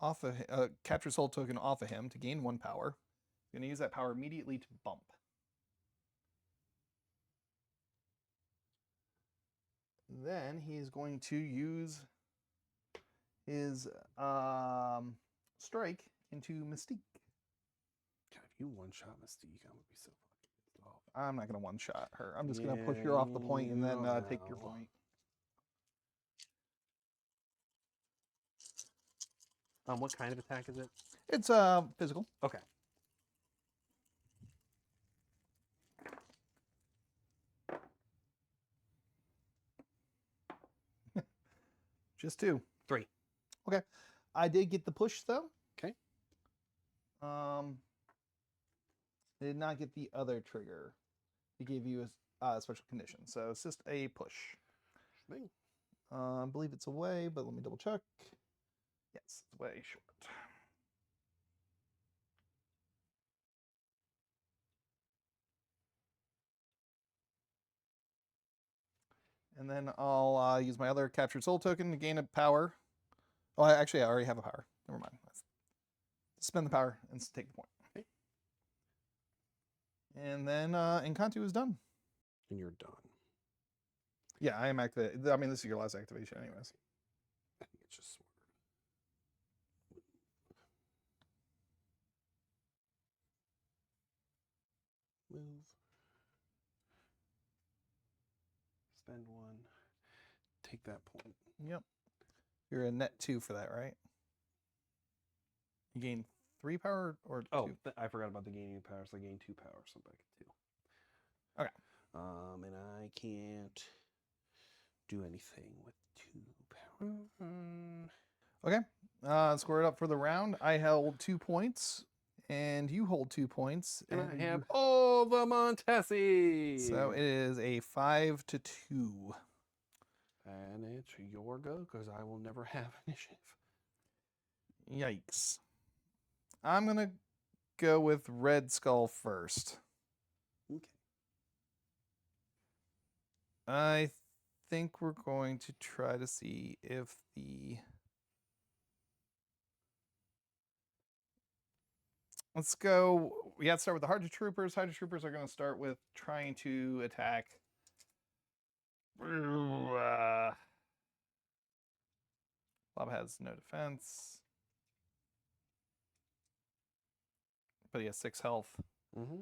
[SPEAKER 2] off of capture soul token off of him to gain 1 power. He's going to use that power immediately to bump. Then he's going to use his strike into Mystique.
[SPEAKER 1] God, if you one-shot Mystique, I'm gonna be so fucking pissed off.
[SPEAKER 2] I'm not going to one-shot her. I'm just going to push her off the point and then take your
[SPEAKER 1] No.
[SPEAKER 2] point.
[SPEAKER 1] What kind of attack is it?
[SPEAKER 2] It's physical.
[SPEAKER 1] Okay.
[SPEAKER 2] Just 2.
[SPEAKER 1] 3.
[SPEAKER 2] Okay. I did get the push though.
[SPEAKER 1] Okay.
[SPEAKER 2] I did not get the other trigger. It gave you a special condition, so it's just a push.
[SPEAKER 1] Thing.
[SPEAKER 2] I believe it's away, but let me double check. Yes, it's way short. And then I'll use my other captured soul token to gain a power. Oh, actually, I already have a power. Never mind. Spend the power and take the point.
[SPEAKER 1] Okay.
[SPEAKER 2] And then Encanto is done.
[SPEAKER 1] And you're done.
[SPEAKER 2] Yeah, I am activated. I mean, this is your last activation anyways.
[SPEAKER 1] I think it's just smarter. Move. Spend 1. Take that point.
[SPEAKER 2] Yep. You're a net 2 for that, right? You gain 3 power or 2?
[SPEAKER 1] Oh, I forgot about the gaining power, so I gain 2 power, so back at 2.
[SPEAKER 2] Okay.
[SPEAKER 1] And I can't do anything with 2 power.
[SPEAKER 2] Okay. Square it up for the round. I held 2 points, and you hold 2 points.
[SPEAKER 1] And I have all the Montesi.
[SPEAKER 2] So it is a 5-2.
[SPEAKER 1] And it's your go, because I will never have initiative.
[SPEAKER 2] Yikes. I'm going to go with Red Skull first.
[SPEAKER 1] Okay.
[SPEAKER 2] I think we're going to try to see if the... Let's go. We have to start with the Hydra Troopers. Hydra Troopers are going to start with trying to attack. Bob has no defense, but he has 6 health,
[SPEAKER 1] Mm-hmm.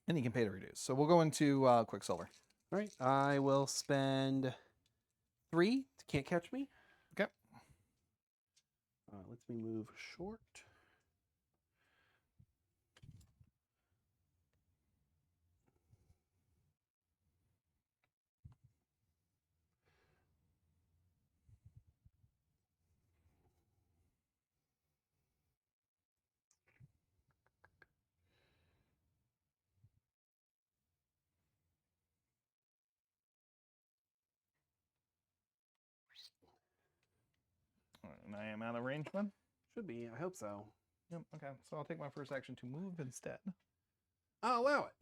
[SPEAKER 2] and he can pay to reduce. So we'll go into Quicksilver.
[SPEAKER 1] All right. I will spend 3. Can't catch me.
[SPEAKER 2] Okay.
[SPEAKER 1] Lets me move short.
[SPEAKER 2] All right, and I am out of range then.
[SPEAKER 1] Should be. I hope so.
[SPEAKER 2] Yep. Okay. So I'll take my first action to move instead.
[SPEAKER 1] I'll allow it.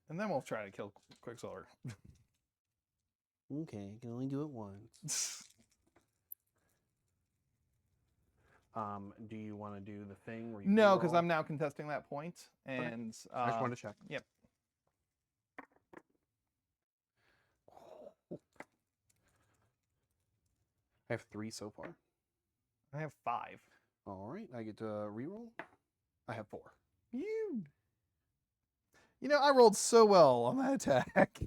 [SPEAKER 2] And then we'll try to kill Quicksilver.
[SPEAKER 1] Okay, can only do it once. Do you want to do the thing where you
[SPEAKER 2] No, because
[SPEAKER 1] reroll?
[SPEAKER 2] I'm now contesting that point, and
[SPEAKER 1] I just wanted to check.
[SPEAKER 2] Yep.
[SPEAKER 1] I have 3 so far.
[SPEAKER 2] I have 5.
[SPEAKER 1] All right, I get to reroll. I have 4.
[SPEAKER 2] You know, I rolled so well on that attack.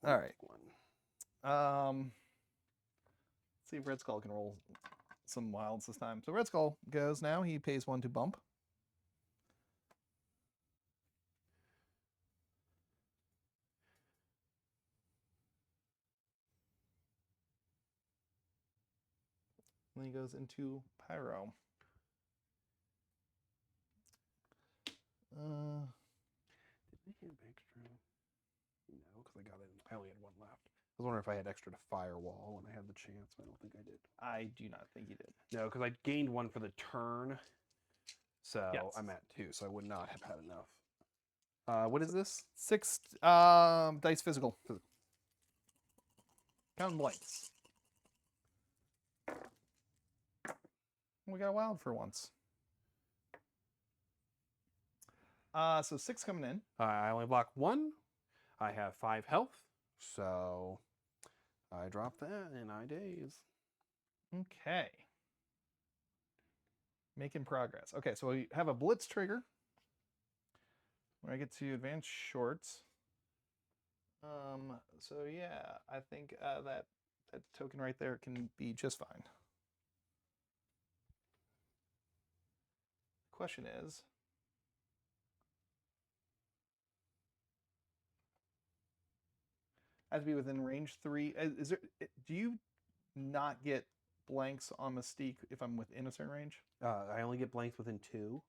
[SPEAKER 2] All right. Let's see if Red Skull can roll some wilds this time. So Red Skull goes now. He pays 1 to bump. And then he goes into Pyro.
[SPEAKER 1] Did I have extra? No, because I only had 1 left. I was wondering if I had extra to firewall when I had the chance, but I don't think I did.
[SPEAKER 2] I do not think he did.
[SPEAKER 1] No, because I gained 1 for the turn, so
[SPEAKER 2] Yes.
[SPEAKER 1] I'm at 2, so I would not have had enough. What is this?
[SPEAKER 2] 6 dice physical. Counting blanks. We got a wild for once. So 6 coming in.
[SPEAKER 1] I only block 1. I have 5 health, so I drop that and I daze.
[SPEAKER 2] Okay. Making progress. Okay, so we have a blitz trigger. When I get to advanced shorts. So yeah, I think that token right there can be just fine. Question is, has to be within range 3. Is there? Do you not get blanks on Mystique if I'm within a certain range?
[SPEAKER 1] I only get blanks within 2.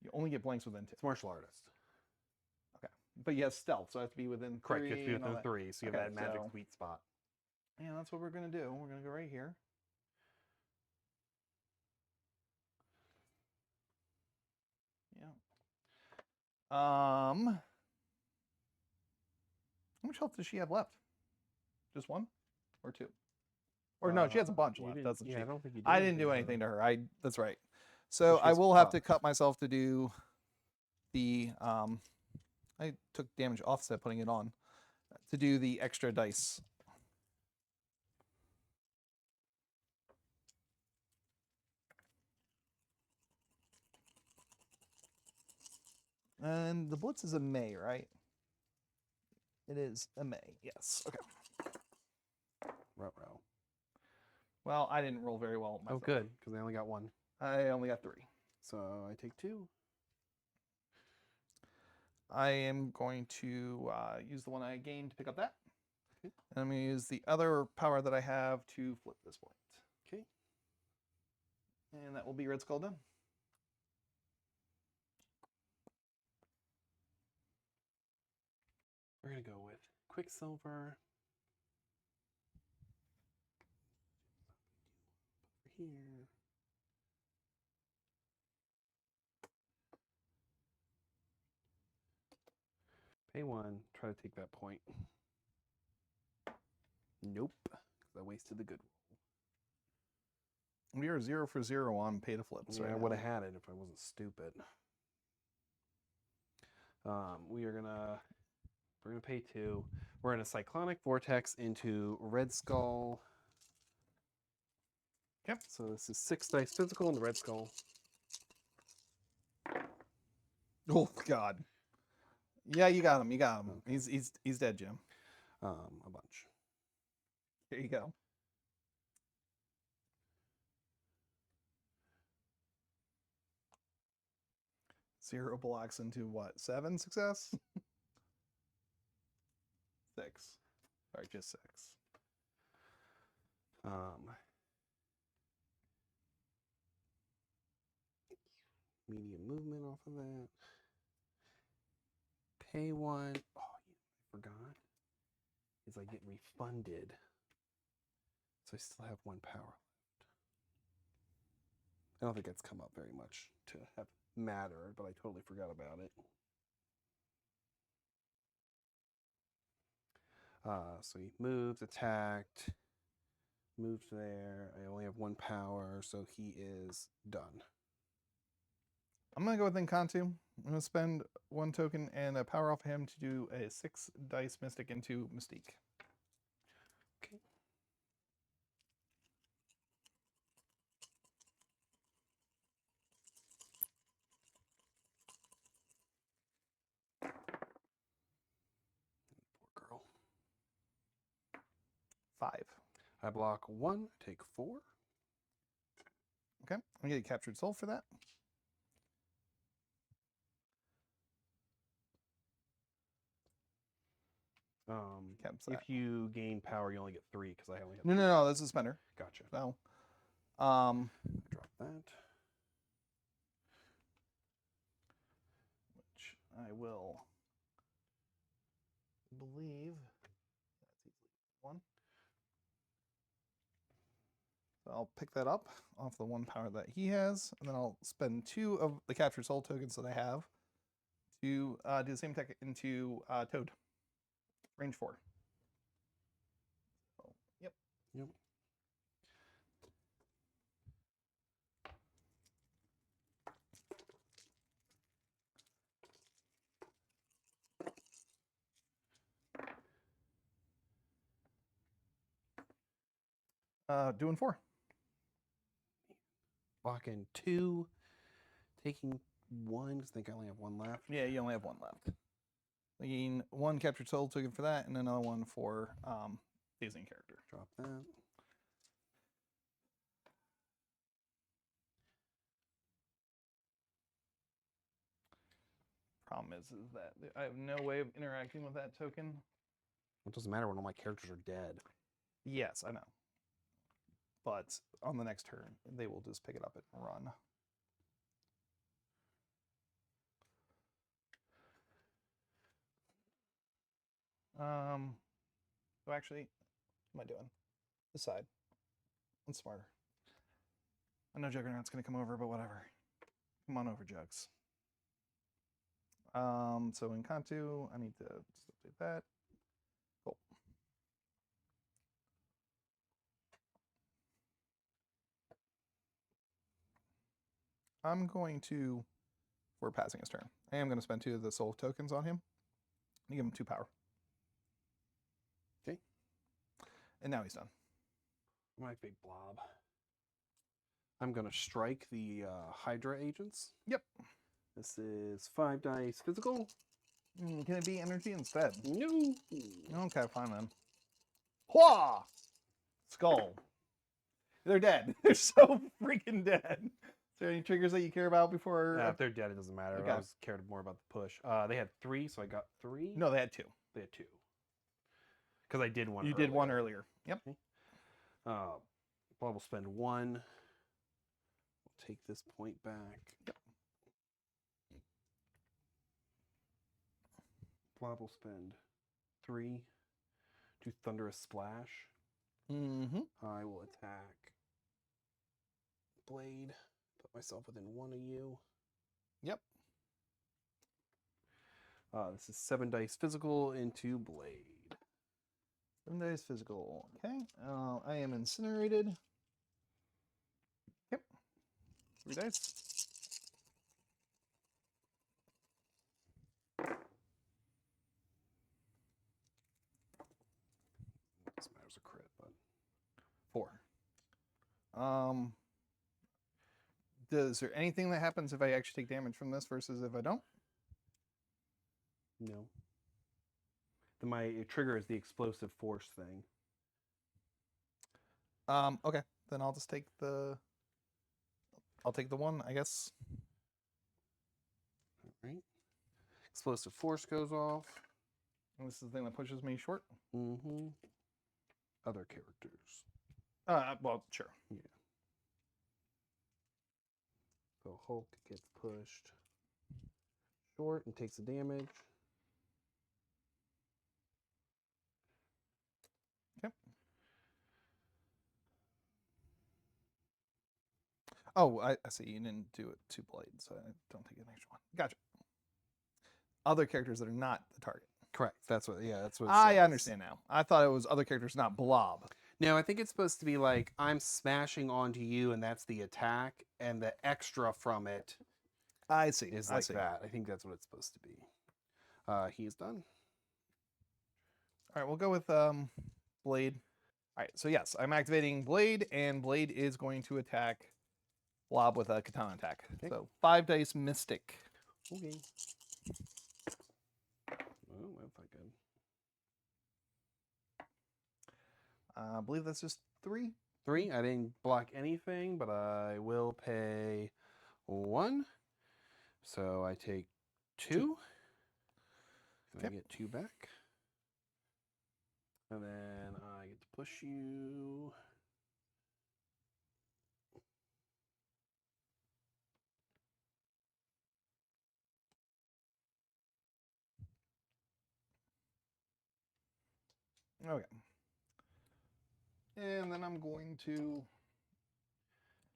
[SPEAKER 2] You only get blanks within 2.
[SPEAKER 1] It's martial artist.
[SPEAKER 2] Okay, but you have stealth, so I have to be within 3.
[SPEAKER 1] Correct, you have to be
[SPEAKER 2] and all
[SPEAKER 1] within
[SPEAKER 2] that.
[SPEAKER 1] 3, so you
[SPEAKER 2] Okay,
[SPEAKER 1] have that magic
[SPEAKER 2] so-
[SPEAKER 1] sweet spot.
[SPEAKER 2] Yeah, that's what we're gonna do. We're gonna go right here. Yeah. How much health does she have left? Just 1 or 2? Or no, she has a bunch
[SPEAKER 1] You
[SPEAKER 2] left,
[SPEAKER 1] didn't-
[SPEAKER 2] doesn't
[SPEAKER 1] yeah,
[SPEAKER 2] she?
[SPEAKER 1] I don't think you did
[SPEAKER 2] I didn't do
[SPEAKER 1] to her.
[SPEAKER 2] anything to her. That's right. So
[SPEAKER 1] she
[SPEAKER 2] I
[SPEAKER 1] has
[SPEAKER 2] will have to
[SPEAKER 1] 5.
[SPEAKER 2] cut myself to do the I took damage offset putting it on to do the extra dice. And the blitz is a May, right? It is a May. Yes. Okay.
[SPEAKER 1] Ruh-roh.
[SPEAKER 2] Well, I didn't roll very well.
[SPEAKER 1] Oh, good, because I only got 1.
[SPEAKER 2] I only got 3.
[SPEAKER 1] So I take 2.
[SPEAKER 2] I am going to use the one I gained to pick up that.
[SPEAKER 1] Okay.
[SPEAKER 2] And I'm going to use the other power that I have to flip this point.
[SPEAKER 1] Okay.
[SPEAKER 2] And that will be Red Skull done.
[SPEAKER 1] We're going to go with Quicksilver. Here. Pay 1, try to take that point. Nope, because I wasted the good roll.
[SPEAKER 2] We are 0 for 0 on pay to flips.
[SPEAKER 1] Yeah,
[SPEAKER 2] right
[SPEAKER 1] I
[SPEAKER 2] now.
[SPEAKER 1] would have had it if I wasn't stupid. We're gonna pay 2. We're in a cyclonic vortex into Red Skull.
[SPEAKER 2] Yep.
[SPEAKER 1] So this is 6 dice physical into Red Skull.
[SPEAKER 2] Oh God. Yeah, you got him. You got him. Okay. He's dead, Jim.
[SPEAKER 1] A bunch.
[SPEAKER 2] Here you go. Zero blocks into what? 7 success? 6. Sorry, just 6.
[SPEAKER 1] Medium movement off of that. Pay 1. Oh, I forgot. Is I get refunded. So I still have 1 power left. I don't think that's come up very much to have mattered, but I totally forgot about it. So he moved, attacked, moved there. I only have 1 power, so he is done.
[SPEAKER 2] I'm going to go with Encanto. I'm going to spend 1 token and a power off him to do a 6 dice Mystic into Mystique.
[SPEAKER 1] Okay. Poor girl.
[SPEAKER 2] 5.
[SPEAKER 1] I block 1, take 4.
[SPEAKER 2] Okay. I'm going to get a captured soul for that.
[SPEAKER 1] If you gain power, you only get 3 because I only have.
[SPEAKER 2] No. That's a spender.
[SPEAKER 1] Gotcha.
[SPEAKER 2] So,
[SPEAKER 1] Drop that.
[SPEAKER 2] which I will believe that's easily 1. So I'll pick that up off the 1 power that he has, and then I'll spend 2 of the captured soul tokens that I have to do the same tech into Toad. Range 4. So, yep.
[SPEAKER 1] Yep.
[SPEAKER 2] Doing 4.
[SPEAKER 1] Blocking 2, taking 1. I think I only have 1 left.
[SPEAKER 2] Yeah, you only have 1 left. Taking 1 captured soul token for that, and another 1 for dazing character.
[SPEAKER 1] Drop that.
[SPEAKER 2] Problem is that I have no way of interacting with that token.
[SPEAKER 1] It doesn't matter when all my characters are dead.
[SPEAKER 2] Yes, I know. But on the next turn, they will just pick it up and run. So actually, what am I doing? This side. That's smarter. I know Juggernaut's gonna come over, but whatever. Come on over, Jugs. So in Kantu, I need to just update that. Cool. I'm going to, for passing his turn, I am going to spend 2 of the soul tokens on him. And give him 2 power.
[SPEAKER 1] Okay.
[SPEAKER 2] And now he's done.
[SPEAKER 1] My big blob. I'm going to strike the Hydra agents.
[SPEAKER 2] Yep.
[SPEAKER 1] This is 5 dice physical.
[SPEAKER 2] Can it be energy instead?
[SPEAKER 1] No.
[SPEAKER 2] Okay, fine then. Hua! Skull. They're dead. They're so freaking dead. Is there any triggers that you care about before?
[SPEAKER 1] If they're dead, it doesn't matter.
[SPEAKER 2] Okay.
[SPEAKER 1] I was cared more about the push. They had 3, so I got 3.
[SPEAKER 2] No, they had 2.
[SPEAKER 1] They had 2. Because I did 1
[SPEAKER 2] You did 1 earlier. Yep.
[SPEAKER 1] Okay. Blob will spend 1. We'll take this point back.
[SPEAKER 2] Yep.
[SPEAKER 1] Blob will spend 3 to Thunderous Splash.
[SPEAKER 2] Mm-hmm.
[SPEAKER 1] I will attack Blade. Put myself within 1 of you.
[SPEAKER 2] Yep.
[SPEAKER 1] This is 7 dice physical into Blade.
[SPEAKER 2] 7 dice physical. Okay. I am incinerated. Yep. 3 dice.
[SPEAKER 1] This matters a crit, but
[SPEAKER 2] 4. Is there anything that happens if I actually take damage from this versus if I don't?
[SPEAKER 1] no. My trigger is the explosive force thing.
[SPEAKER 2] Okay. Then I'll just take the 1, I guess.
[SPEAKER 1] All right. Explosive force goes off.
[SPEAKER 2] And this is the thing that pushes me short.
[SPEAKER 1] Mm-hmm. Other characters.
[SPEAKER 2] Well, sure.
[SPEAKER 1] Yeah. So Hulk gets pushed short and takes the damage.
[SPEAKER 2] Okay. Oh, I see. You didn't do it to Blade, so I don't take an extra 1. Gotcha. Other characters that are not the target.
[SPEAKER 1] Correct. That's what. Yeah, that's what. It
[SPEAKER 2] I
[SPEAKER 1] says.
[SPEAKER 2] understand now. I thought it was other characters, not Blob.
[SPEAKER 1] No, I think it's supposed to be like I'm smashing onto you, and that's the attack, and the extra from it
[SPEAKER 2] I see.
[SPEAKER 1] is
[SPEAKER 2] I
[SPEAKER 1] like
[SPEAKER 2] see.
[SPEAKER 1] that. I think that's what it's supposed to be. He is done.
[SPEAKER 2] All right, we'll go with Blade. All right, so yes, I'm activating Blade, and Blade is going to attack Blob with a katana attack.
[SPEAKER 1] Okay.
[SPEAKER 2] So 5 dice Mystic.
[SPEAKER 1] Okay. Oh, that's not good.
[SPEAKER 2] I believe that's just 3.
[SPEAKER 1] 3. I didn't block anything, but I will pay 1. So I take 2. And I get 2 back. And then I get to push you.
[SPEAKER 2] Okay. And then I'm going to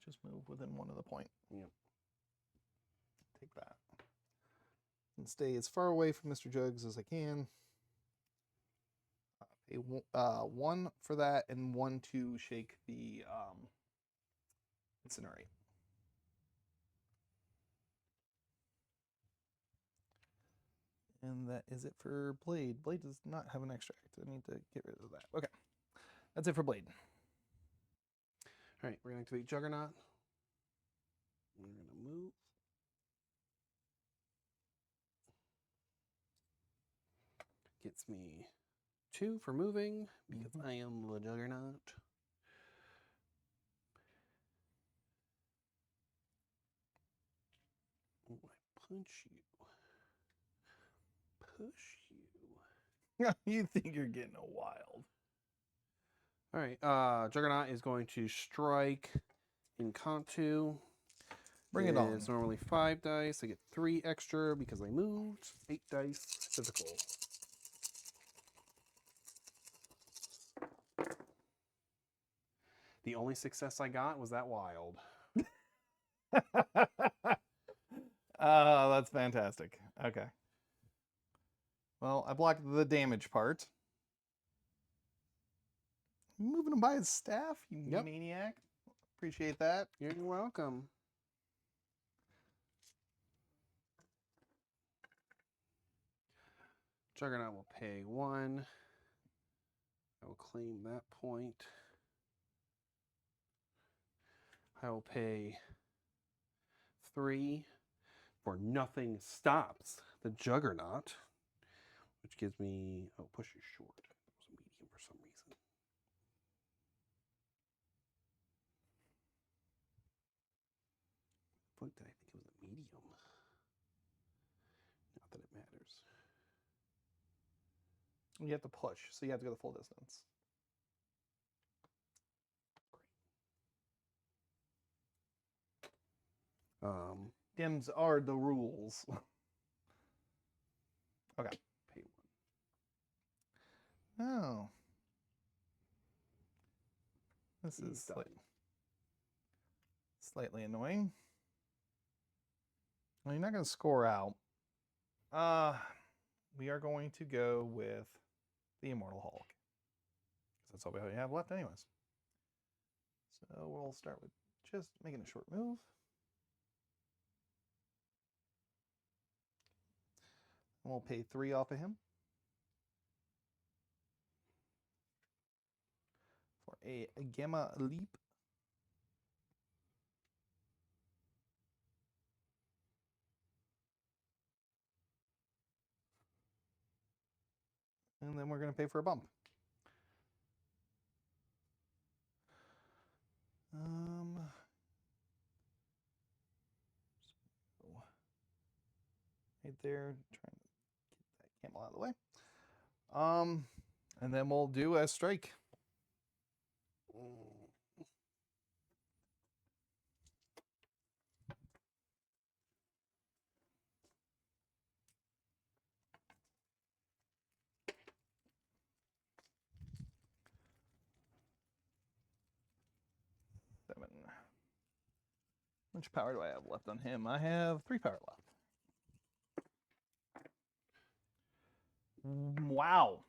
[SPEAKER 2] just move within 1 of the point.
[SPEAKER 1] Yep.
[SPEAKER 2] Take that. And stay as far away from Mr. Jugs as I can. Pay 1 for that and 1 to shake the incinerate. And that is it for Blade. Blade does not have an extract. I need to get rid of that. Okay. That's it for Blade.
[SPEAKER 1] All right, we're gonna activate Juggernaut. We're gonna move. Gets me 2 for moving because I am the Juggernaut. Oh, I punch you. Push you.
[SPEAKER 2] You think you're getting a wild.
[SPEAKER 1] All right, Juggernaut is going to strike in Contu.
[SPEAKER 2] Bring it on.
[SPEAKER 1] It's normally 5 dice. I get 3 extra because I moved. 8 dice physical. The only success I got was that wild.
[SPEAKER 2] Oh, that's fantastic. Okay. Well, I blocked the damage part. You moving him by his staff, you
[SPEAKER 1] Yep.
[SPEAKER 2] maniac. Appreciate that.
[SPEAKER 1] You're welcome. Juggernaut will pay 1. I will claim that point. I will pay 3 for nothing stops the Juggernaut, which gives me, oh, push is short. It was a medium for some reason. Fuck, did I think it was a medium? Not that it matters.
[SPEAKER 2] You have to push, so you have to go the full distance. Dims are the rules. Okay.
[SPEAKER 1] Pay 1.
[SPEAKER 2] Oh. This
[SPEAKER 1] He's
[SPEAKER 2] is
[SPEAKER 1] done.
[SPEAKER 2] slightly annoying. Well, you're not going to score out. We are going to go with the Immortal Hulk. Because that's all we have left anyways. So we'll start with just making a short move. And we'll pay 3 off of him. For a Gamma Leap. And then we're going to pay for a bump. Right there, trying to get that camel out of the way. And then we'll do a strike. Seven. How much power do I have left on him? I have 3 power left. Wow.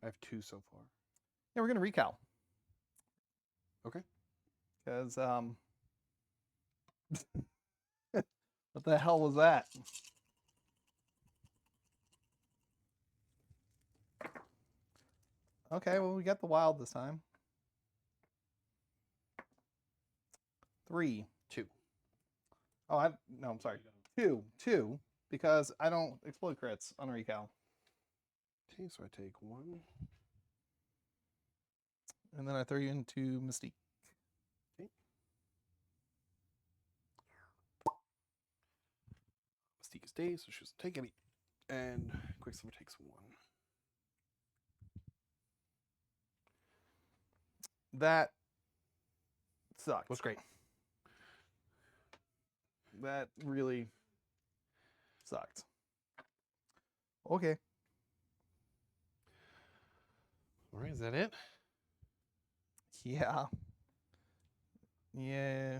[SPEAKER 1] I have 2 so far.
[SPEAKER 2] Yeah, we're gonna recal.
[SPEAKER 1] Okay.
[SPEAKER 2] Because what the hell was that? Okay, well we got the wild this time. 3.
[SPEAKER 1] 2.
[SPEAKER 2] Oh, I'm sorry. 2, because I don't explode crits on recal.
[SPEAKER 1] Okay, so I take 1.
[SPEAKER 2] And then I throw you into Mystique.
[SPEAKER 1] Okay. Mystique is dazed, so she doesn't take any. And Quicksilver takes 1.
[SPEAKER 2] That sucked.
[SPEAKER 1] Was great.
[SPEAKER 2] That really sucked. Okay.
[SPEAKER 1] All right, is that it?
[SPEAKER 2] Yeah. Yeah.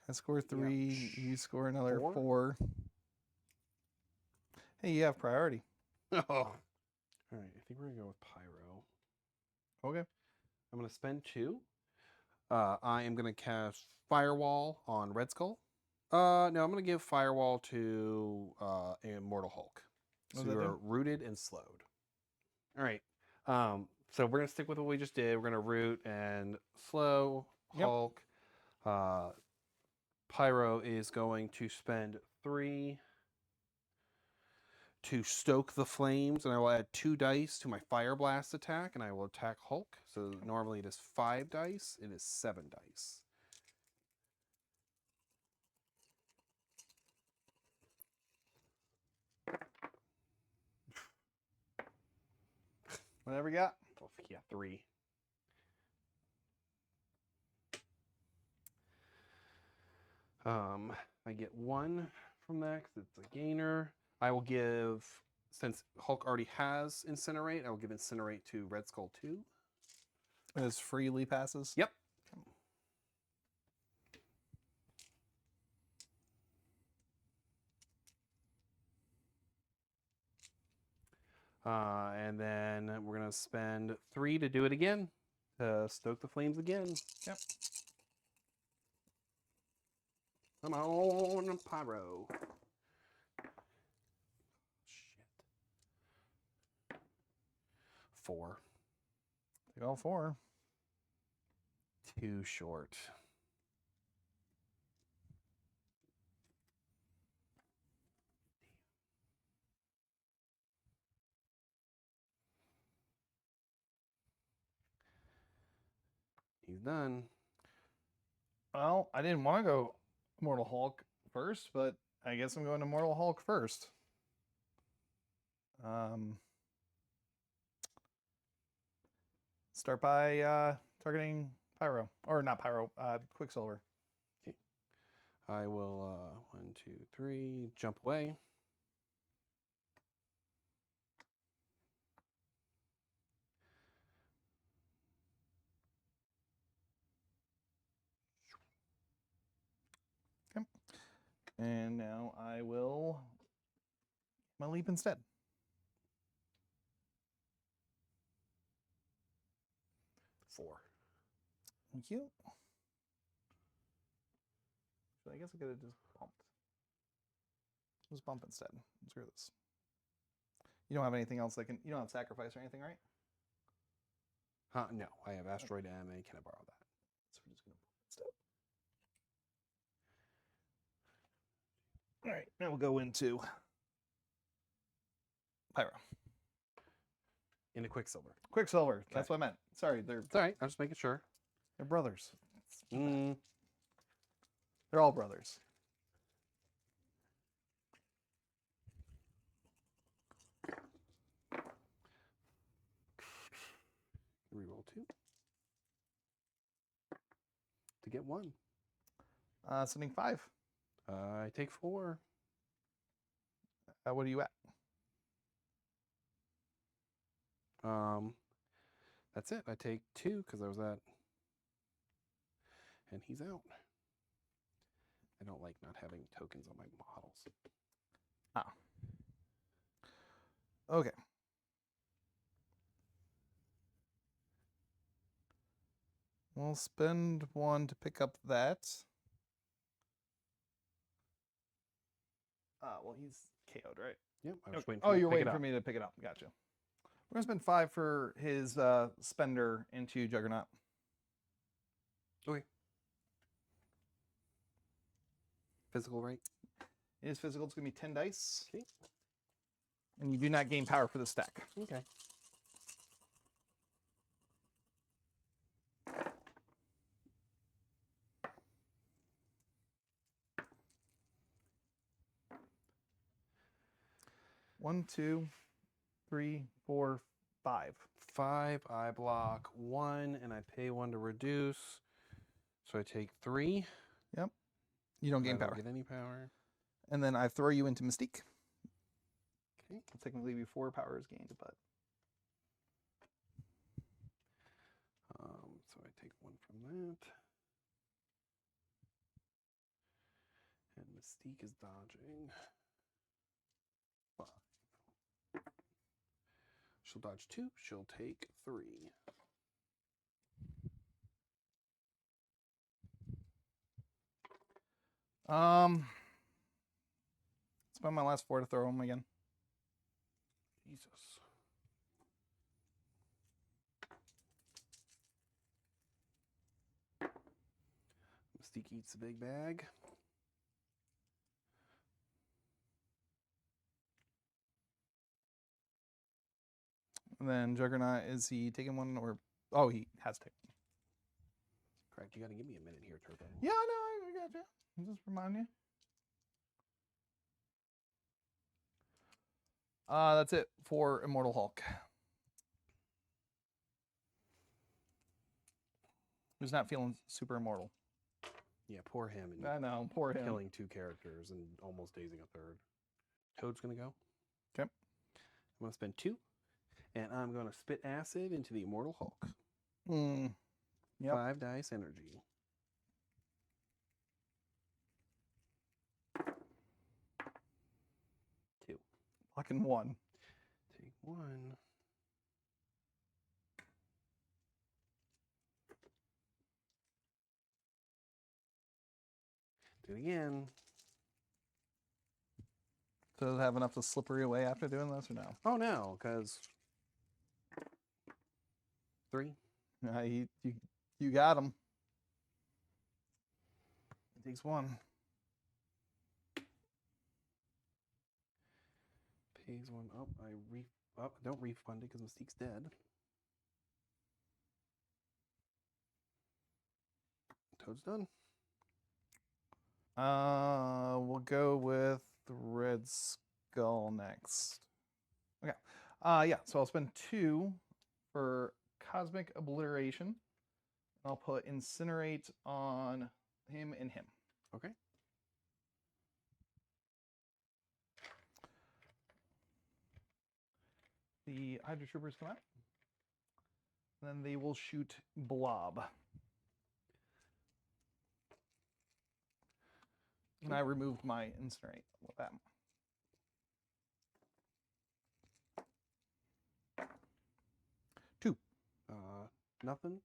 [SPEAKER 2] I score 3. You score another 4. Hey, you have priority.
[SPEAKER 1] Oh. All right, I think we're going to go with Pyro.
[SPEAKER 2] Okay.
[SPEAKER 1] I'm going to spend 2. I am going to cast Firewall on Red Skull. No, I'm going to give Firewall to Immortal Hulk. So
[SPEAKER 2] What does that
[SPEAKER 1] you're
[SPEAKER 2] do?
[SPEAKER 1] rooted and slowed. All right. So we're gonna stick with what we just did. We're gonna root and slow
[SPEAKER 2] Yep.
[SPEAKER 1] Hulk. Pyro is going to spend 3 to stoke the flames, and I will add 2 dice to my fire blast attack, and I will attack Hulk. So normally it is 5 dice. It is 7 dice.
[SPEAKER 2] Whatever you got.
[SPEAKER 1] Oh, yeah, 3. I get 1 from that because it's a gainer. I will give, since Hulk already has Incinerate, I will give Incinerate to Red Skull 2.
[SPEAKER 2] As freely passes.
[SPEAKER 1] Yep. And then we're going to spend 3 to do it again, to stoke the flames again.
[SPEAKER 2] Yep.
[SPEAKER 1] Come on, Pyro. Shit. 4.
[SPEAKER 2] Take all 4.
[SPEAKER 1] Too short. He's done.
[SPEAKER 2] Well, I didn't want to go Mortal Hulk first, but I guess I'm going to Mortal Hulk first. Start by targeting Pyro. Or not Pyro, Quicksilver.
[SPEAKER 1] I will, 1, 2, 3, jump away.
[SPEAKER 2] Okay. And now I will my leap instead.
[SPEAKER 1] 4.
[SPEAKER 2] Thank you. So I guess I could have just bumped. Just bump instead. Screw this. You don't have anything else that can. You don't have sacrifice or anything, right?
[SPEAKER 1] No, I have Asteroid M, and can I borrow that?
[SPEAKER 2] So we're just gonna bump instead. All right, now we'll go into Pyro.
[SPEAKER 1] Into Quicksilver.
[SPEAKER 2] Quicksilver. That's what I meant. Sorry, they're
[SPEAKER 1] It's all right. I'm just making sure.
[SPEAKER 2] brothers.
[SPEAKER 1] Mm.
[SPEAKER 2] They're all brothers.
[SPEAKER 1] Reroll 2 to get 1.
[SPEAKER 2] Sending 5.
[SPEAKER 1] I take 4.
[SPEAKER 2] What are you at?
[SPEAKER 1] That's it. I take 2 because I was at, and he's out. I don't like not having tokens on my models.
[SPEAKER 2] Ah. Okay. We'll spend 1 to pick up that. Well, he's KO'd, right?
[SPEAKER 1] Yep. I was
[SPEAKER 2] Okay.
[SPEAKER 1] waiting
[SPEAKER 2] Oh,
[SPEAKER 1] you to
[SPEAKER 2] you're
[SPEAKER 1] pick it
[SPEAKER 2] waiting for
[SPEAKER 1] up.
[SPEAKER 2] me to pick it up. Gotcha. We're gonna spend 5 for his spender into Juggernaut.
[SPEAKER 1] Okay. Physical, right?
[SPEAKER 2] It is physical. It's gonna be 10 dice.
[SPEAKER 1] Okay.
[SPEAKER 2] And you do not gain power for the stack.
[SPEAKER 1] Okay.
[SPEAKER 2] One, 2, 3, 4, 5.
[SPEAKER 1] 5. I block 1, and I pay 1 to reduce. So I take 3.
[SPEAKER 2] Yep. You don't
[SPEAKER 1] I
[SPEAKER 2] gain
[SPEAKER 1] don't
[SPEAKER 2] power.
[SPEAKER 1] get any power.
[SPEAKER 2] And then I throw you into Mystique.
[SPEAKER 1] Okay.
[SPEAKER 2] Technically, before power is gained, but
[SPEAKER 1] So I take 1 from that. And Mystique is dodging. 5. She'll dodge 2. She'll take 3.
[SPEAKER 2] spend my last 4 to throw him again.
[SPEAKER 1] Jesus. Mystique eats the big bag.
[SPEAKER 2] And then Juggernaut, is he taking one or? Oh, he has taken.
[SPEAKER 1] Correct. You got to give me a minute here, Turbo.
[SPEAKER 2] Yeah, no, I got you. Just remind you. That's it for Immortal Hulk. Who's not feeling super immortal?
[SPEAKER 1] Yeah, poor him. And
[SPEAKER 2] I know, poor him.
[SPEAKER 1] killing 2 characters and almost dazing a 3rd. Toad's going to go.
[SPEAKER 2] Okay.
[SPEAKER 1] I'm going to spend 2. And I'm going to spit acid into the Immortal Hulk.
[SPEAKER 2] Yep.
[SPEAKER 1] 5 dice energy. Two.
[SPEAKER 2] Fucking 1.
[SPEAKER 1] Take 1. Do it again.
[SPEAKER 2] Does it have enough to slippery away after doing this or no?
[SPEAKER 1] Oh no, because 3.
[SPEAKER 2] You got him. It takes 1.
[SPEAKER 1] Pays 1 up. Don't refund it because Mystique's dead. Toad's done.
[SPEAKER 2] We'll go with the Red Skull next. Okay. Yeah, so I'll spend 2 for Cosmic Obliteration. I'll put Incinerate on him and him.
[SPEAKER 1] Okay.
[SPEAKER 2] The Hydra Troopers come out. Then they will shoot Blob. And I removed my Incinerate with that.
[SPEAKER 1] Nothing.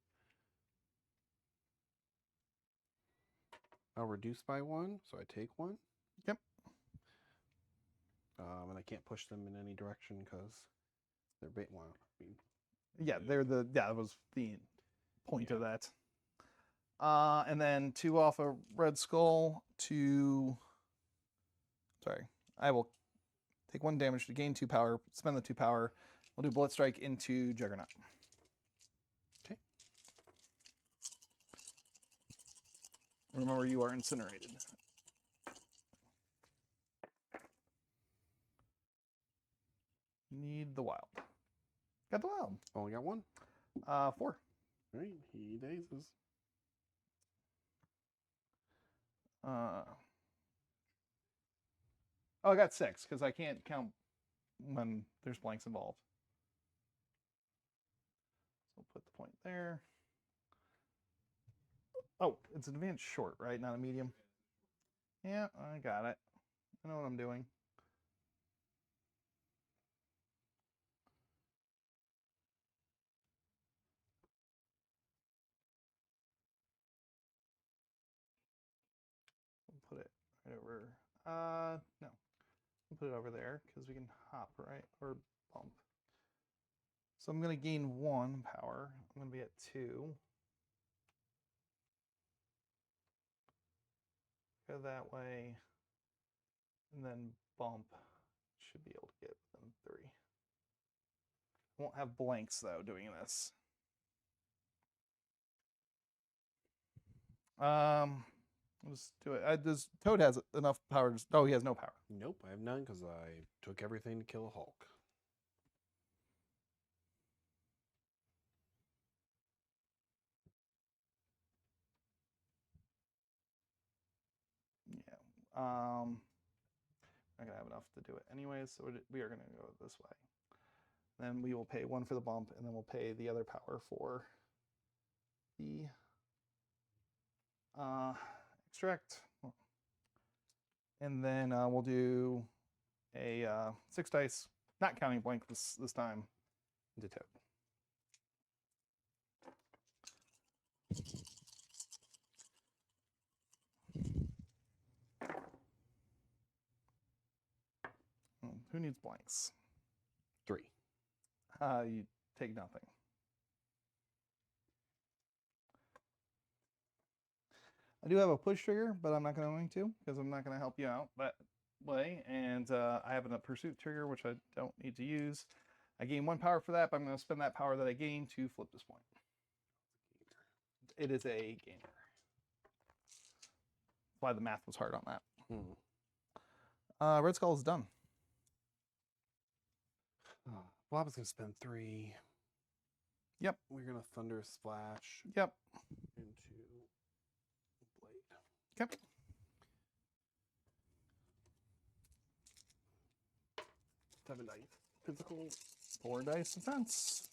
[SPEAKER 1] I'll reduce by 1, so I take 1.
[SPEAKER 2] Yep.
[SPEAKER 1] And I can't push them in any direction because they're bait. Well, I mean,
[SPEAKER 2] Yeah, that was the point of that. And then 2 off a Red Skull to. Sorry, I will take 1 damage to gain 2 power. Spend the 2 power. We'll do Bullet Strike into Juggernaut.
[SPEAKER 1] Okay.
[SPEAKER 2] Remember, you are incinerated. Need the wild. Got the wild.
[SPEAKER 1] Only got 1.
[SPEAKER 2] 4.
[SPEAKER 1] All right, he dazes.
[SPEAKER 2] Oh, I got 6 because I can't count when there's blanks involved. So we'll put the point there. Oh, it's an advanced short, right? Not a medium. Yeah, I got it. I know what I'm doing. We'll put it right over. No. We'll put it over there because we can hop, right? Or bump. So I'm going to gain 1 power. I'm going to be at 2. Go that way. And then bump. Should be able to get within 3. Won't have blanks though doing this. Let's do it. Does Toad has enough power? Oh, he has no power.
[SPEAKER 1] Nope, I have none because I took everything to kill a Hulk.
[SPEAKER 2] Yeah. Not gonna have enough to do it anyways, so we are gonna go this way. Then we will pay 1 for the bump, and then we'll pay the other power for the extract. And then we'll do a 6 dice, not counting blank this time, into Toad. Who needs blanks?
[SPEAKER 1] 3.
[SPEAKER 2] You take nothing. I do have a push trigger, but I'm not going to because I'm not going to help you out that way. And I have a pursuit trigger, which I don't need to use. I gain 1 power for that, but I'm going to spend that power that I gain to flip this point. It is a gainer. That's why the math was hard on that. Red Skull is done.
[SPEAKER 1] Blob is going to spend 3.
[SPEAKER 2] Yep.
[SPEAKER 1] We're going to Thunder Splash
[SPEAKER 2] Yep.
[SPEAKER 1] into Blade.
[SPEAKER 2] Yep.
[SPEAKER 1] Seven dice. Physical.
[SPEAKER 2] 4 dice defense.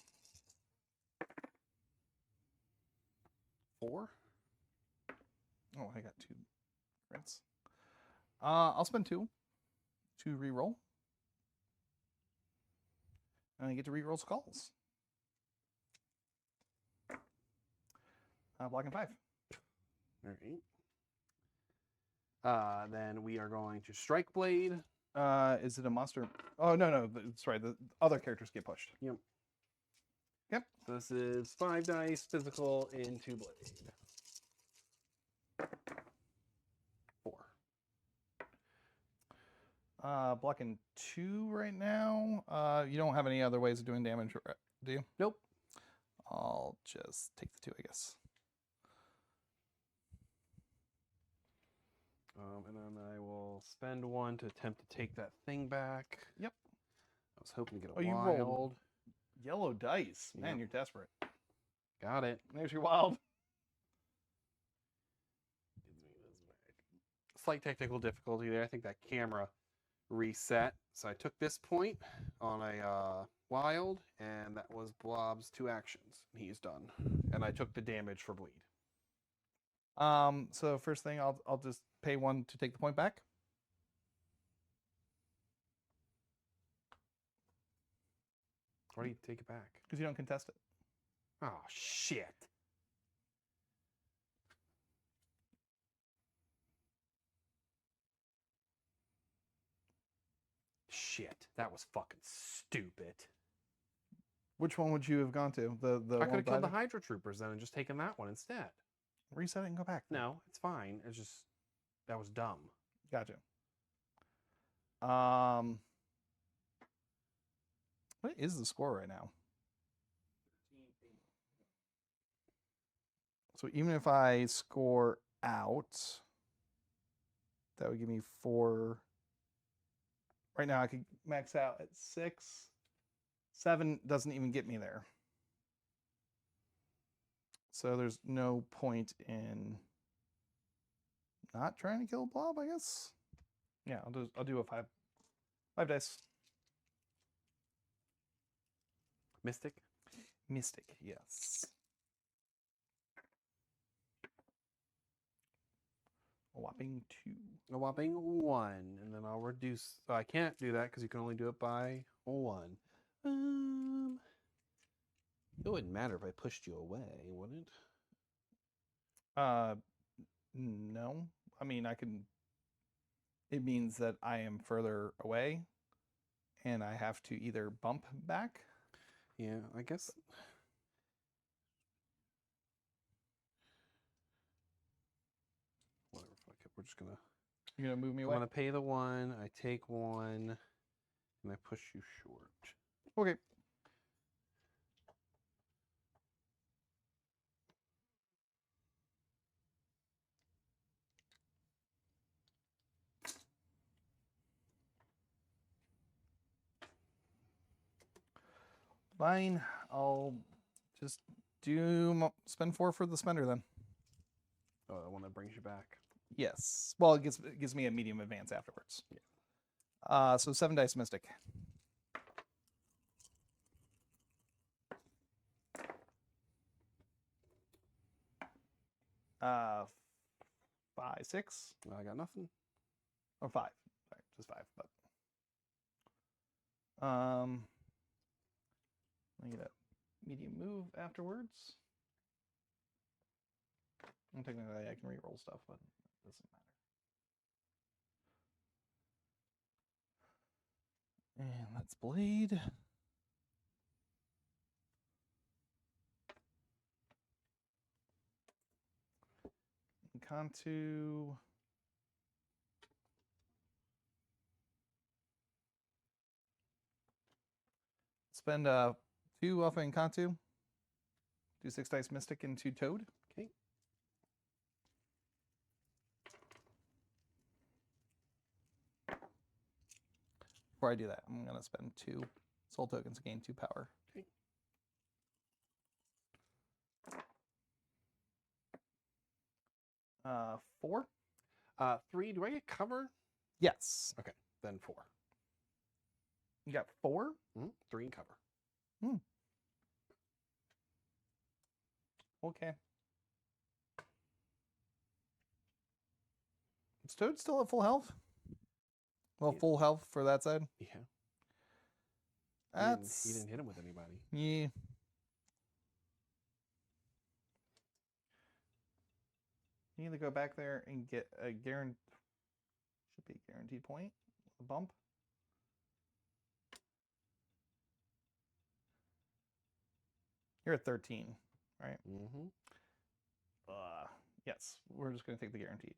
[SPEAKER 1] 4.
[SPEAKER 2] Oh, I got 2 crits. I'll spend 2 to reroll. And I get to reroll skulls. Blocking 5.
[SPEAKER 1] All right. Then we are going to Strike Blade.
[SPEAKER 2] Is it a monster? Oh, no. Sorry, the other characters get pushed.
[SPEAKER 1] Yep.
[SPEAKER 2] Yep.
[SPEAKER 1] So this is 5 dice, physical into Blade. 4.
[SPEAKER 2] Blocking 2 right now. You don't have any other ways of doing damage, do you?
[SPEAKER 1] Nope.
[SPEAKER 2] I'll just take the 2, I guess.
[SPEAKER 1] And then I will spend 1 to attempt to take that thing back.
[SPEAKER 2] Yep.
[SPEAKER 1] I was hoping to get a
[SPEAKER 2] Oh, you
[SPEAKER 1] wild.
[SPEAKER 2] rolled yellow dice. Man,
[SPEAKER 1] Yep.
[SPEAKER 2] you're desperate.
[SPEAKER 1] Got it.
[SPEAKER 2] There's your wild.
[SPEAKER 1] Slight technical difficulty there. I think that camera reset. So I took this point on a wild, and that was Blob's 2 actions. He's done. And I took the damage for bleed.
[SPEAKER 2] So first thing, I'll just pay 1 to take the point back.
[SPEAKER 1] Why do you take it back?
[SPEAKER 2] Because you don't contest it.
[SPEAKER 1] Oh, shit. Shit. That was fucking stupid.
[SPEAKER 2] Which one would you have gone to? The
[SPEAKER 1] I
[SPEAKER 2] one
[SPEAKER 1] could have
[SPEAKER 2] with
[SPEAKER 1] killed the
[SPEAKER 2] either?
[SPEAKER 1] Hydra Troopers then and just taken that one instead.
[SPEAKER 2] Reset it and go back. then.
[SPEAKER 1] No, it's fine. It's just, that was dumb.
[SPEAKER 2] Gotcha. What is the score right now? So even if I score out, that would give me 4. Right now I could max out at 6. 7 doesn't even get me there. So there's no point in not trying to kill Blob, I guess. Yeah, I'll do a 5 dice.
[SPEAKER 1] Mystic?
[SPEAKER 2] Mystic, yes. A whopping 2.
[SPEAKER 1] A whopping 1. And then I'll reduce. Oh, I can't do that because you can only do it by 1. It wouldn't matter if I pushed you away, would it?
[SPEAKER 2] No. I mean, I can. It means that I am further away, and I have to either bump back.
[SPEAKER 1] Yeah, I guess. Whatever. Fuck it. We're just gonna.
[SPEAKER 2] You're gonna move me
[SPEAKER 1] I'm
[SPEAKER 2] away.
[SPEAKER 1] gonna pay the 1. I take 1, and I push you short.
[SPEAKER 2] Okay. Fine. I'll just spend 4 for the spender then.
[SPEAKER 1] Oh, the one that brings you back.
[SPEAKER 2] Yes. Well, it gives me a medium advance afterwards.
[SPEAKER 1] Yeah.
[SPEAKER 2] So 7 dice mystic. Uh, 5, 6,
[SPEAKER 1] I got nothing.
[SPEAKER 2] or 5. Sorry, just 5. But I get a medium move afterwards. And technically, I can reroll stuff, but it doesn't matter. And let's bleed. Cantu. Spend 2 off in Cantu. Do 6 dice Mystic and 2 Toad.
[SPEAKER 1] Okay.
[SPEAKER 2] Before I do that, I'm going to spend 2 soul tokens to gain 2 power.
[SPEAKER 1] Okay.
[SPEAKER 2] 4?
[SPEAKER 1] 3. Do I get cover?
[SPEAKER 2] Yes.
[SPEAKER 1] Okay, then 4.
[SPEAKER 2] You got 4?
[SPEAKER 1] 3 and cover.
[SPEAKER 2] Okay. Is Toad still at full health? Well,
[SPEAKER 1] Yeah.
[SPEAKER 2] full health for that side.
[SPEAKER 1] Yeah.
[SPEAKER 2] That's
[SPEAKER 1] He didn't hit him with anybody.
[SPEAKER 2] yeah. You need to go back there and get a guaranteed. Should be a guaranteed point. A bump. You're at 13, right?
[SPEAKER 1] Mm-hmm.
[SPEAKER 2] Yes, we're just going to take the guaranteed.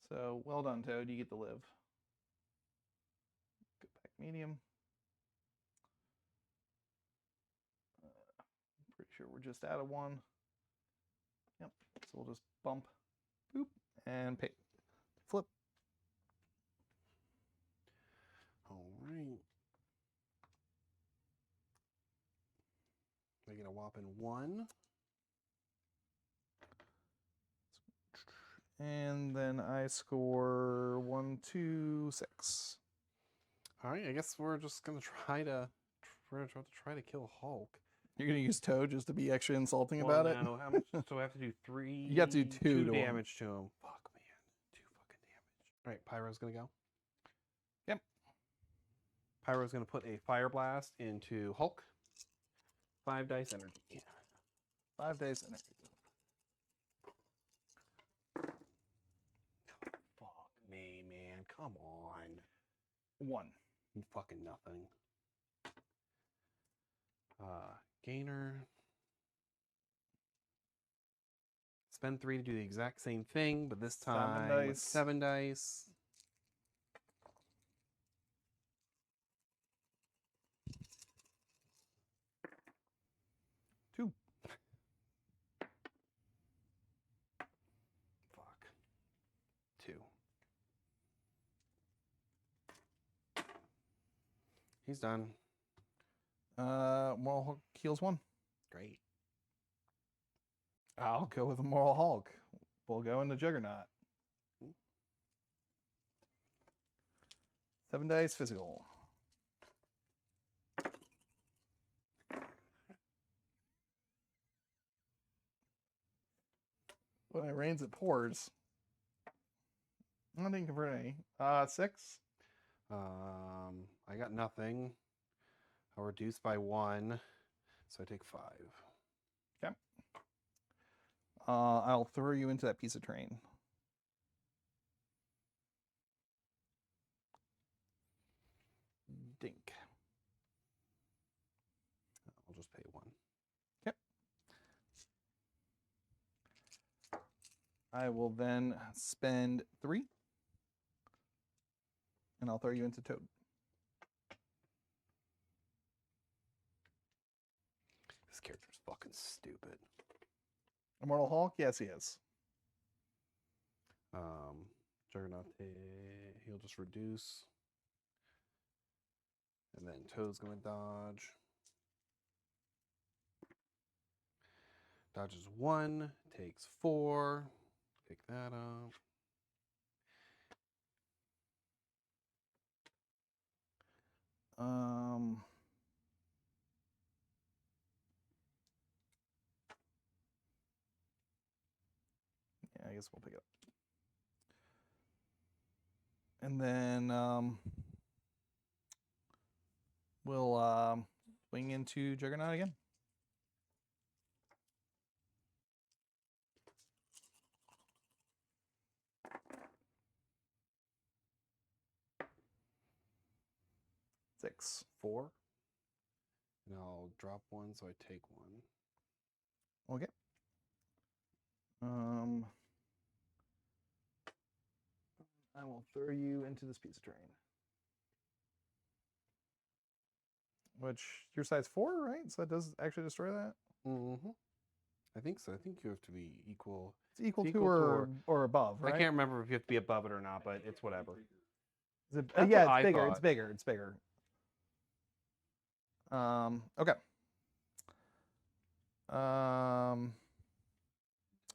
[SPEAKER 2] So well done, Toad. You get to live. Go back medium. I'm pretty sure we're just out of 1. Yep. So we'll just bump, boop, and pay. Flip.
[SPEAKER 1] All right. I get a whopping 1.
[SPEAKER 2] And then I score 1, 2, 6.
[SPEAKER 1] All right. I guess we're just gonna try to kill Hulk.
[SPEAKER 2] You're gonna use Toad just to be extra insulting
[SPEAKER 1] Well,
[SPEAKER 2] about it.
[SPEAKER 1] no, how much? So I have to do 3.
[SPEAKER 2] You got to do 2 to him.
[SPEAKER 1] damage to him. Fuck, man. 2 fucking damage. All right, Pyro's gonna go.
[SPEAKER 2] Yep.
[SPEAKER 1] Pyro's gonna put a fire blast into Hulk. 5 dice energy.
[SPEAKER 2] 5 days energy.
[SPEAKER 1] Fuck me, man. Come on.
[SPEAKER 2] 1.
[SPEAKER 1] Fucking nothing. Gainer. Spend 3 to do the exact same thing, but this
[SPEAKER 2] 7
[SPEAKER 1] time with
[SPEAKER 2] dice.
[SPEAKER 1] 7 dice. Fuck. 2. He's done.
[SPEAKER 2] Moral Hulk heals 1.
[SPEAKER 1] Great.
[SPEAKER 2] I'll go with a Moral Hulk. We'll go into Juggernaut. 7 dice physical. When it rains, it pours. I didn't convert any. 6.
[SPEAKER 1] I got nothing. I'll reduce by 1, so I take 5.
[SPEAKER 2] Okay. I'll throw you into that piece of terrain. Dink.
[SPEAKER 1] I'll just pay 1.
[SPEAKER 2] Yep. I will then spend 3. And I'll throw you into Toad.
[SPEAKER 1] This character's fucking stupid.
[SPEAKER 2] Immortal Hulk? Yes, he is.
[SPEAKER 1] Juggernaut, he'll just reduce. And then Toad's gonna dodge. Dodges 1, takes 4. Pick that up.
[SPEAKER 2] Yeah, I guess we'll pick it up. And then we'll swing into Juggernaut again. Six.
[SPEAKER 1] 4. And I'll drop 1, so I take 1.
[SPEAKER 2] Okay. I will throw you into this piece of terrain. Which your size 4, right? So that does actually destroy that.
[SPEAKER 1] Mm-hmm. I think so. I think you have to be equal.
[SPEAKER 2] It's equal,
[SPEAKER 1] It's
[SPEAKER 2] to,
[SPEAKER 1] equal to
[SPEAKER 2] or above, right?
[SPEAKER 1] I can't remember if you have to be above it or not, but it's whatever.
[SPEAKER 2] Is it,
[SPEAKER 1] That's
[SPEAKER 2] yeah,
[SPEAKER 1] what
[SPEAKER 2] it's
[SPEAKER 1] I
[SPEAKER 2] bigger.
[SPEAKER 1] thought.
[SPEAKER 2] It's bigger. It's bigger. Okay.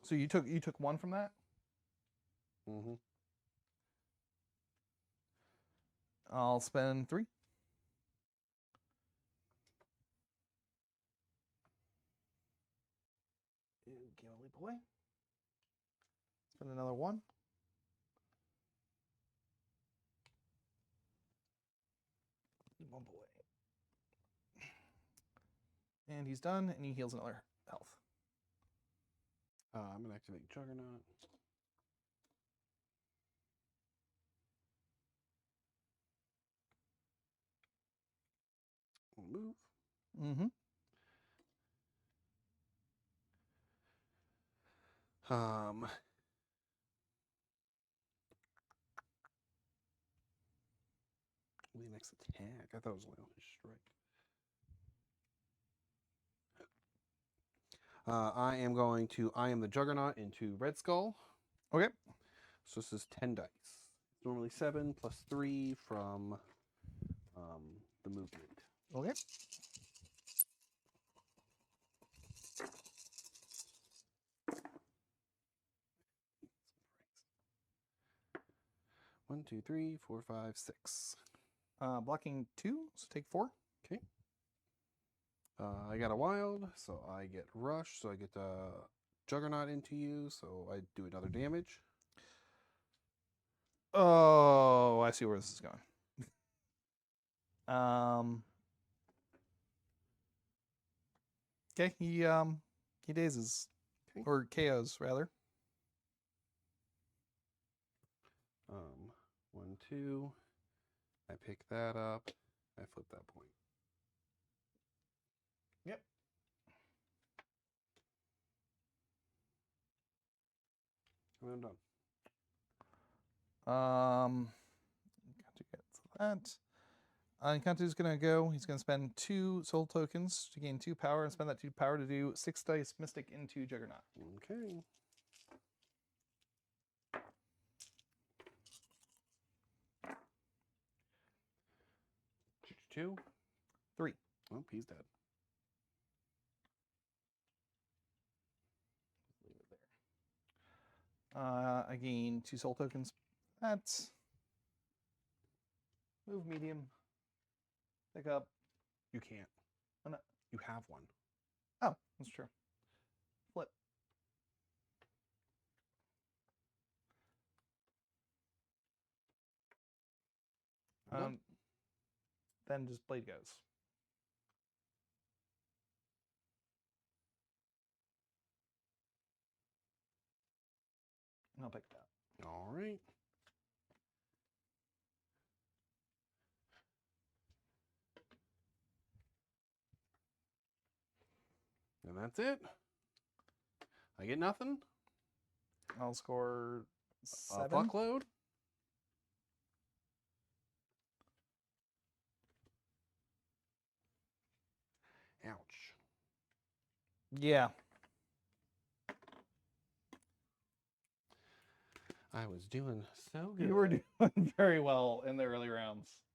[SPEAKER 2] So you took 1 from that.
[SPEAKER 1] Mm-hmm.
[SPEAKER 2] I'll spend 3. Game a leap away. Spend another 1. One away. And he's done, and he heals another health.
[SPEAKER 1] I'm gonna activate Juggernaut. Move.
[SPEAKER 2] Mm-hmm.
[SPEAKER 1] The next attack. I thought it was only on his strike. I am the Juggernaut into Red Skull.
[SPEAKER 2] Okay.
[SPEAKER 1] So this is 10 dice. Normally 7 plus 3 from the movement.
[SPEAKER 2] Okay.
[SPEAKER 1] One, two, three, 4, 5, 6.
[SPEAKER 2] Blocking 2, so take 4.
[SPEAKER 1] Okay. I got a wild, so I get rush, so I get the Juggernaut into you, so I do another damage.
[SPEAKER 2] Oh, I see where this is going. Okay, he dazes.
[SPEAKER 1] Okay.
[SPEAKER 2] Or KOs rather.
[SPEAKER 1] 1, 2. I pick that up. I flip that point.
[SPEAKER 2] Yep.
[SPEAKER 1] And I'm done.
[SPEAKER 2] Got to get that. Kantu's gonna go. He's gonna spend 2 soul tokens to gain 2 power, and spend that 2 power to do 6 dice Mystic into Juggernaut.
[SPEAKER 1] Okay. Two.
[SPEAKER 2] 3.
[SPEAKER 1] Oh, he's dead.
[SPEAKER 2] Leave it there. I gain 2 soul tokens. That's move medium. Pick up.
[SPEAKER 1] You can't.
[SPEAKER 2] Oh, no.
[SPEAKER 1] You have one.
[SPEAKER 2] Oh, that's true. Flip. Then just blade goes. And I'll pick that.
[SPEAKER 1] All right. And that's it. I get nothing.
[SPEAKER 2] I'll score
[SPEAKER 1] A
[SPEAKER 2] 7.
[SPEAKER 1] fuckload. Ouch.
[SPEAKER 2] Yeah.
[SPEAKER 1] I was doing so good.
[SPEAKER 2] You were doing very well in the early rounds.